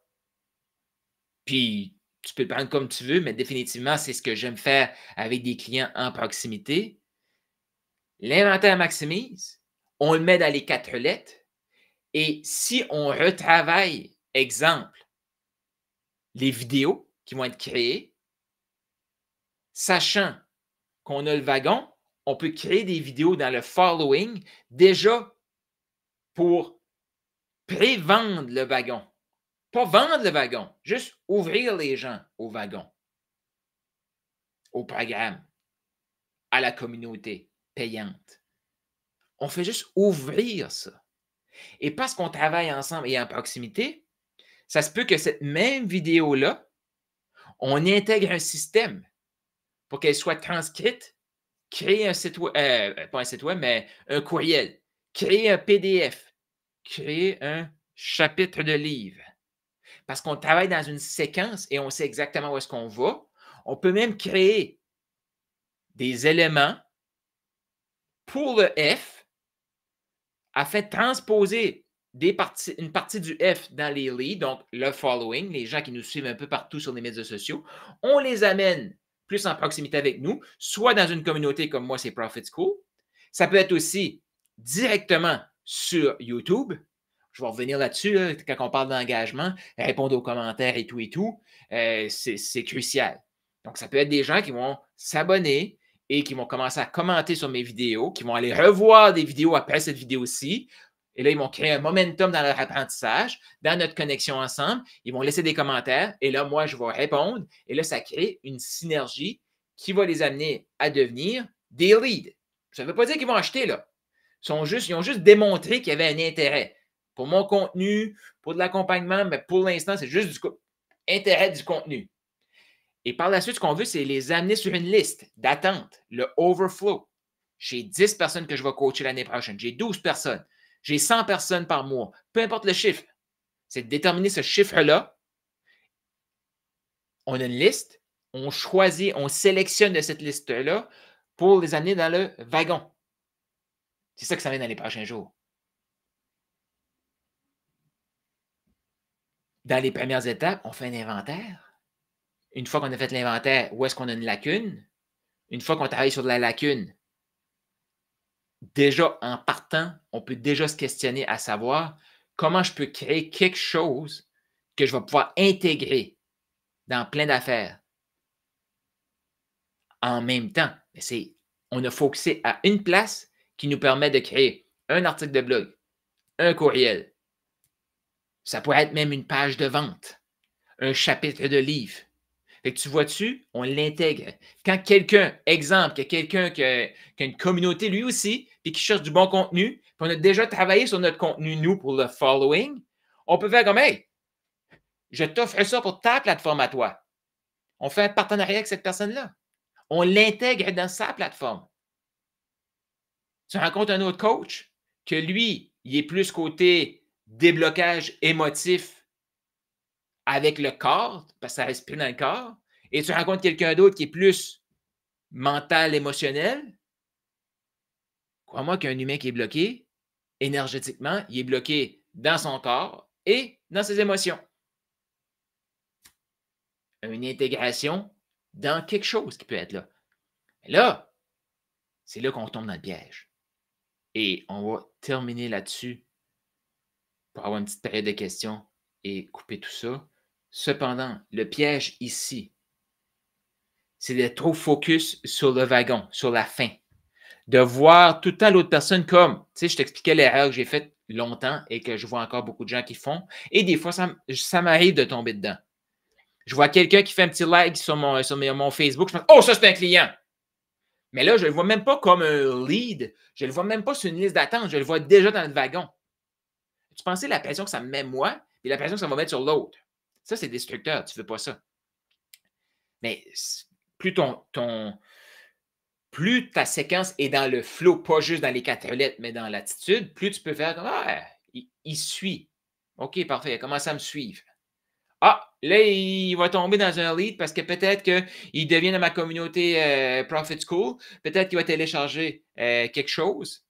puis tu peux le prendre comme tu veux, mais définitivement, c'est ce que j'aime faire avec des clients en proximité. L'inventaire maximise, on le met dans les 4 lettres, et si on retravaille, exemple, les vidéos qui vont être créées, sachant qu'on a le wagon, on peut créer des vidéos dans le following déjà pour pré-vendre le wagon. Pas vendre le wagon, juste ouvrir les gens au wagon, au programme, à la communauté payante. On fait juste ouvrir ça. Et parce qu'on travaille ensemble et en proximité, ça se peut que cette même vidéo-là, on intègre un système pour qu'elle soit transcrite, créer un site web, pas un site web, mais un courriel, créer un PDF, créer un chapitre de livre. Parce qu'on travaille dans une séquence et on sait exactement où est-ce qu'on va. On peut même créer des éléments pour le F afin de transposer une partie du F dans les leads, donc le following, les gens qui nous suivent un peu partout sur les médias sociaux. On les amène plus en proximité avec nous, soit dans une communauté comme moi, c'est Profit School. Ça peut être aussi directement sur YouTube. Je vais revenir là-dessus, là, quand on parle d'engagement, répondre aux commentaires et tout, c'est crucial. Donc, ça peut être des gens qui vont s'abonner et qui vont commencer à commenter sur mes vidéos, qui vont aller revoir des vidéos après cette vidéo-ci. Et là, ils vont créer un momentum dans leur apprentissage, dans notre connexion ensemble. Ils vont laisser des commentaires et là, moi, je vais répondre. Et là, ça crée une synergie qui va les amener à devenir des leads. Ça ne veut pas dire qu'ils vont acheter, là. Ils ont juste démontré qu'il y avait un intérêt. Pour mon contenu, pour de l'accompagnement, mais pour l'instant, c'est juste du intérêt du contenu. Et par la suite, ce qu'on veut, c'est les amener sur une liste d'attente, le overflow. J'ai 10 personnes que je vais coacher l'année prochaine. J'ai 12 personnes. J'ai 100 personnes par mois. Peu importe le chiffre. C'est de déterminer ce chiffre-là. On a une liste. On choisit, on sélectionne de cette liste-là pour les amener dans le wagon. C'est ça que ça va dans les prochains jours. Dans les premières étapes, on fait un inventaire. Une fois qu'on a fait l'inventaire, où est-ce qu'on a une lacune? Une fois qu'on travaille sur de la lacune, déjà en partant, on peut déjà se questionner à savoir comment je peux créer quelque chose que je vais pouvoir intégrer dans plein d'affaires en même temps. On a focusé à une place qui nous permet de créer un article de blog, un courriel. Ça pourrait être même une page de vente, un chapitre de livre. Fait que tu vois-tu, on l'intègre. Quand quelqu'un, exemple, quelqu'un qui a une communauté lui aussi, puis qui cherche du bon contenu, puis on a déjà travaillé sur notre contenu, nous, pour le following, on peut faire comme, hey, je t'offre ça pour ta plateforme à toi. On fait un partenariat avec cette personne-là. On l'intègre dans sa plateforme. Tu rencontres un autre coach que lui, il est plus côté déblocage émotif avec le corps, parce que ça respire dans le corps, et tu rencontres quelqu'un d'autre qui est plus mental, émotionnel. Crois-moi qu'un humain qui est bloqué, Énergétiquement, il est bloqué dans son corps et dans ses émotions. Une intégration dans quelque chose qui peut être là. Mais là, c'est là qu'on tombe dans le piège. Et on va terminer là-dessus pour avoir une petite période de questions et couper tout ça. Cependant, le piège ici, c'est d'être trop focus sur le wagon, sur la fin. De voir tout le temps l'autre personne comme, tu sais, je t'expliquais l'erreur que j'ai faite longtemps et que je vois encore beaucoup de gens qui font. Et des fois, ça m'arrive de tomber dedans. Je vois quelqu'un qui fait un petit like sur mon Facebook, je pense, oh, ça, c'est un client. Mais là, je ne le vois même pas comme un lead. Je ne le vois même pas sur une liste d'attente. Je le vois déjà dans le wagon. Tu pensais la pression que ça me met moi et la pression que ça va mettre sur l'autre. Ça, c'est destructeur. Tu ne veux pas ça. Mais plus plus ta séquence est dans le flow, pas juste dans les 4 lettres, mais dans l'attitude, plus tu peux faire comme ah, il suit. OK, parfait, il a commencé à me suivre. Ah, là, il va tomber dans un lead parce que peut-être qu'il devient dans ma communauté Profit School. Peut-être qu'il va télécharger quelque chose.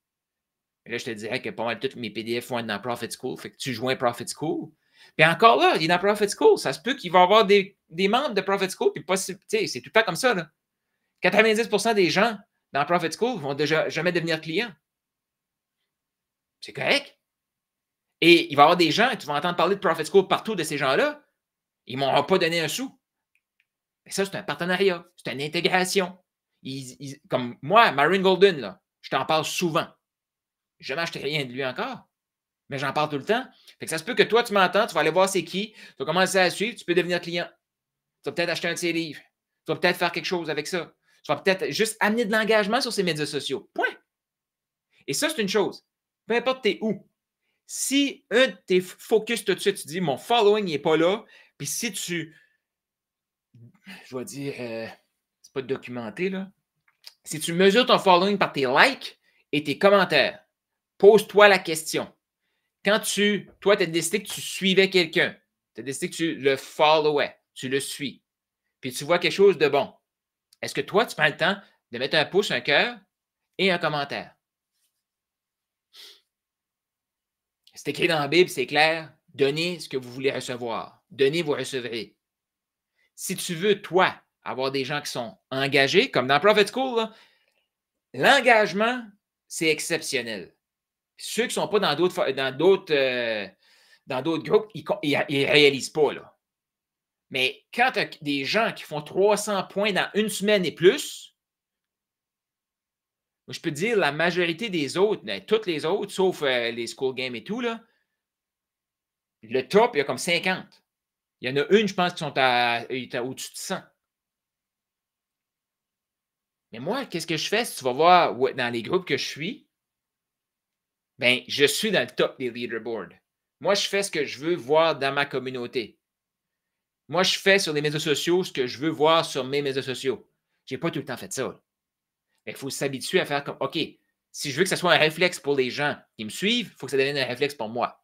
Et là, je te dirais que pas mal tous mes PDF vont être dans Profit School. Fait que tu joins Profit School. Puis encore là, il est dans Profit School. Ça se peut qu'il va y avoir des membres de Profit School. Puis c'est tout le temps comme ça. Là. 90% des gens dans Profit School vont déjà jamais devenir clients. C'est correct. Et il va y avoir des gens, tu vas entendre parler de Profit School partout de ces gens-là. Ils ne m'auront pas donné un sou. Mais ça, c'est un partenariat. C'est une intégration. Comme moi, Myron Golden, là, je t'en parle souvent. Je n'ai jamais acheté rien de lui encore. Mais j'en parle tout le temps. Fait que ça se peut que toi, tu m'entends, tu vas aller voir c'est qui, tu vas commencer à suivre, tu peux devenir client. Tu vas peut-être acheter un de ses livres. Tu vas peut-être faire quelque chose avec ça. Tu vas peut-être juste amener de l'engagement sur ces médias sociaux. Point. Et ça, c'est une chose. Peu importe t'es où. Si un de tes focus tout de suite, tu dis mon following n'est pas là, puis si tu, je vais dire, c'est pas documenté là, si tu mesures ton following par tes likes et tes commentaires, pose-toi la question. Quand toi, tu as décidé que tu suivais quelqu'un, tu as décidé que tu le followais, tu le suis, puis tu vois quelque chose de bon, est-ce que toi, tu prends le temps de mettre un pouce, un cœur et un commentaire? C'est écrit dans la Bible, c'est clair. Donnez ce que vous voulez recevoir. Donnez, vous recevrez. Si tu veux, toi, avoir des gens qui sont engagés, comme dans Profit School, l'engagement, c'est exceptionnel. Ceux qui ne sont pas dans d'autres groupes, ils ne réalisent pas. Là. Mais quand tu as des gens qui font 300 points dans une semaine et plus, je peux te dire la majorité des autres, toutes les autres, sauf les school games et tout, là, le top, il y a comme 50. Il y en a une, je pense, qui sont au-dessus de 100. Mais moi, qu'est-ce que je fais? Si tu vas voir dans les groupes que je suis, ben, je suis dans le top des leaderboards. Moi, je fais ce que je veux voir dans ma communauté. Moi, je fais sur les médias sociaux ce que je veux voir sur mes médias sociaux. Je n'ai pas tout le temps fait ça. Il faut s'habituer à faire comme, OK, si je veux que ce soit un réflexe pour les gens qui me suivent, il faut que ça devienne un réflexe pour moi.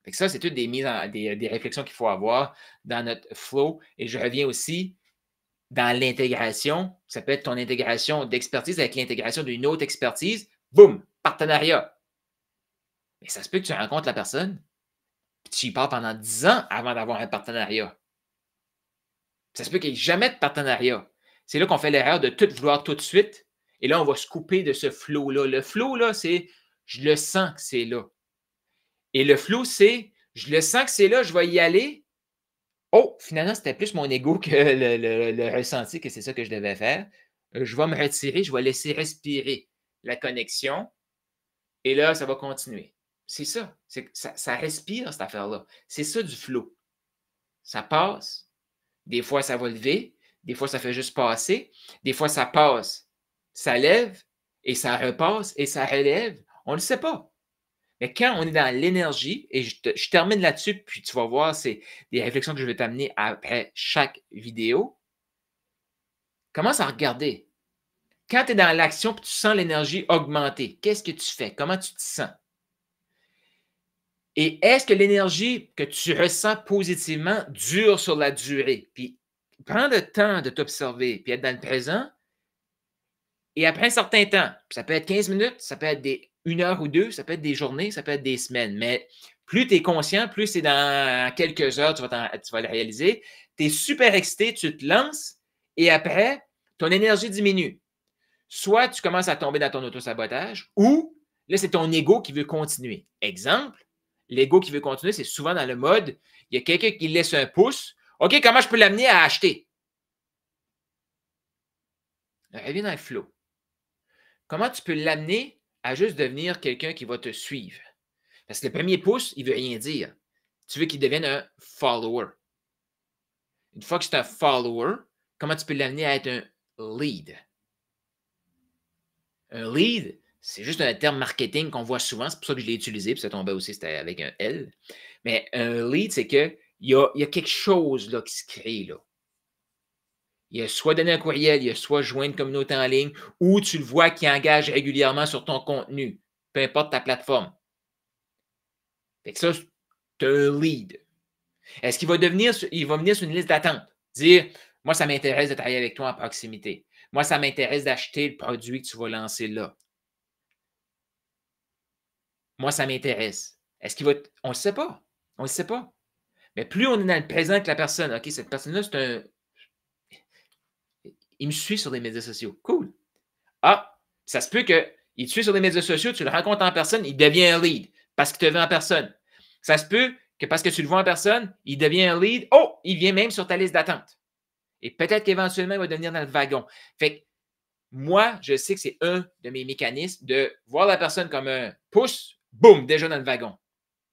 Fait que ça, c'est toutes des réflexions qu'il faut avoir dans notre flow. Et je reviens aussi dans l'intégration. Ça peut être ton intégration d'expertise avec l'intégration d'une autre expertise. Boum, partenariat. Mais ça se peut que tu rencontres la personne, puis tu y parles pendant 10 ans avant d'avoir un partenariat. Ça se peut qu'il n'y ait jamais de partenariat. C'est là qu'on fait l'erreur de tout vouloir tout de suite. Et là, on va se couper de ce flow-là. Le flow-là, c'est je le sens que c'est là. Et le flow, c'est je le sens que c'est là, je vais y aller. Oh, finalement, c'était plus mon ego que le ressenti que c'est ça que je devais faire. Je vais me retirer, je vais laisser respirer la connexion. Et là, ça va continuer. C'est ça. Ça respire, cette affaire-là. C'est ça du flow. Ça passe. Des fois, ça va lever. Des fois, ça fait juste passer. Des fois, ça passe. Ça lève et ça repasse et ça relève. On ne le sait pas. Mais quand on est dans l'énergie, et je termine là-dessus, puis tu vas voir, c'est des réflexions que je vais t'amener après chaque vidéo. Commence à regarder. Quand tu es dans l'action et tu sens l'énergie augmenter, qu'est-ce que tu fais? Comment tu te sens? Et est-ce que l'énergie que tu ressens positivement dure sur la durée? Puis prends le temps de t'observer, puis être dans le présent. Et après un certain temps, ça peut être 15 minutes, ça peut être des 1 heure ou 2, ça peut être des journées, ça peut être des semaines. Mais plus tu es conscient, plus c'est dans quelques heures, tu vas le réaliser. Tu es super excité, tu te lances et après, ton énergie diminue. Soit tu commences à tomber dans ton autosabotage ou là, c'est ton ego qui veut continuer. Exemple, l'ego qui veut continuer, c'est souvent dans le mode, il y a quelqu'un qui laisse un pouce. OK, comment je peux l'amener à acheter? Reviens dans le flow. Comment tu peux l'amener à juste devenir quelqu'un qui va te suivre? Parce que le premier pouce, il ne veut rien dire. Tu veux qu'il devienne un follower. Une fois que c'est un follower, comment tu peux l'amener à être un lead? Un lead, c'est juste un terme marketing qu'on voit souvent. C'est pour ça que je l'ai utilisé, puis ça tombait aussi, c'était avec un L. Mais un lead, c'est qu'il y a quelque chose là, qui se crée là. Il a soit donné un courriel, il a soit joint une communauté en ligne, ou tu le vois qui engage régulièrement sur ton contenu, peu importe ta plateforme. Fait que ça, c'est un lead. Est-ce qu'il va il va venir sur une liste d'attente? Dire, moi, ça m'intéresse de travailler avec toi en proximité. Moi, ça m'intéresse d'acheter le produit que tu vas lancer là. Moi, ça m'intéresse. Est-ce qu'il va. On ne le sait pas. On ne le sait pas. Mais plus on est dans le présent avec la personne, OK, cette personne-là, c'est un. Il me suit sur les médias sociaux. Cool. Ah, ça se peut qu'il te suit sur les médias sociaux, tu le rencontres en personne, il devient un lead parce qu'il te veut en personne. Ça se peut que parce que tu le vois en personne, il devient un lead. Oh, il vient même sur ta liste d'attente. Et peut-être qu'éventuellement, il va devenir dans le wagon. Fait que moi, je sais que c'est un de mes mécanismes de voir la personne comme un pouce, boum, déjà dans le wagon.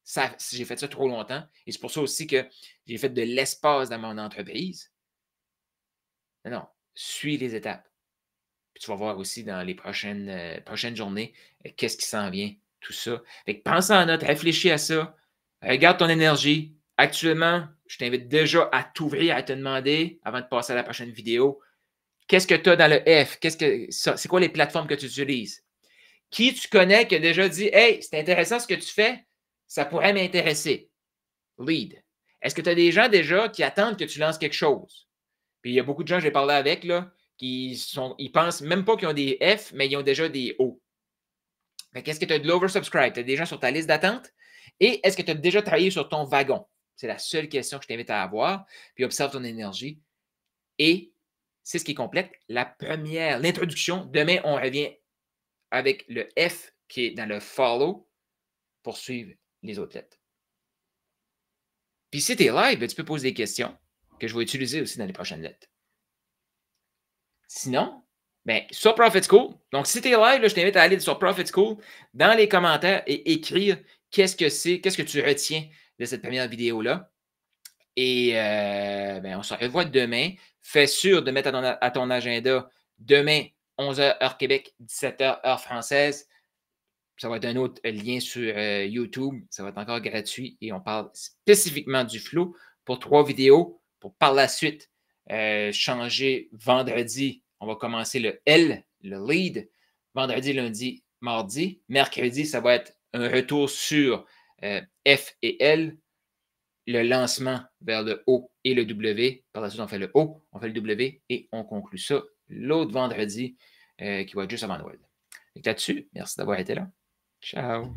Ça, j'ai fait ça trop longtemps. Et c'est pour ça aussi que j'ai fait de l'espace dans mon entreprise. Non, non, suis les étapes. Puis tu vas voir aussi dans les prochaines journées qu'est-ce qui s'en vient, tout ça. Fait que pense en note, réfléchis à ça, regarde ton énergie. Actuellement, je t'invite déjà à t'ouvrir, à te demander, avant de passer à la prochaine vidéo, qu'est-ce que tu as dans le F? C'est quoi les plateformes que tu utilises? Qui tu connais qui a déjà dit, hey, c'est intéressant ce que tu fais, ça pourrait m'intéresser. Lead. Est-ce que tu as des gens déjà qui attendent que tu lances quelque chose? Puis il y a beaucoup de gens que j'ai parlé avec, là, ils pensent même pas qu'ils ont des F, mais ils ont déjà des O. Qu'est-ce que tu as de l'oversubscribe? Tu as des gens sur ta liste d'attente? Et est-ce que tu as déjà travaillé sur ton wagon? C'est la seule question que je t'invite à avoir. Puis observe ton énergie. Et c'est ce qui complète l'introduction. Demain, on revient avec le F qui est dans le follow pour suivre les autres lettres. Puis si tu es live, tu peux poser des questions que je vais utiliser aussi dans les prochaines lettres. Sinon, ben, sur Profit School, donc si tu es live, là, je t'invite à aller sur Profit School dans les commentaires et écrire qu'est-ce que tu retiens de cette première vidéo-là. Et ben, on se revoit demain. Fais sûr de mettre à ton agenda demain, 11h heure Québec, 17h heure française. Ça va être un autre lien sur YouTube. Ça va être encore gratuit et on parle spécifiquement du flow pour 3 vidéos pour par la suite changer vendredi. On va commencer le L, le lead. Vendredi, lundi, mardi. Mercredi, ça va être un retour sur F et L. Le lancement vers le O et le W. Par la suite, on fait le O, on fait le W et on conclut ça l'autre vendredi qui va être juste avant Noël. Là-dessus, merci d'avoir été là. Ciao.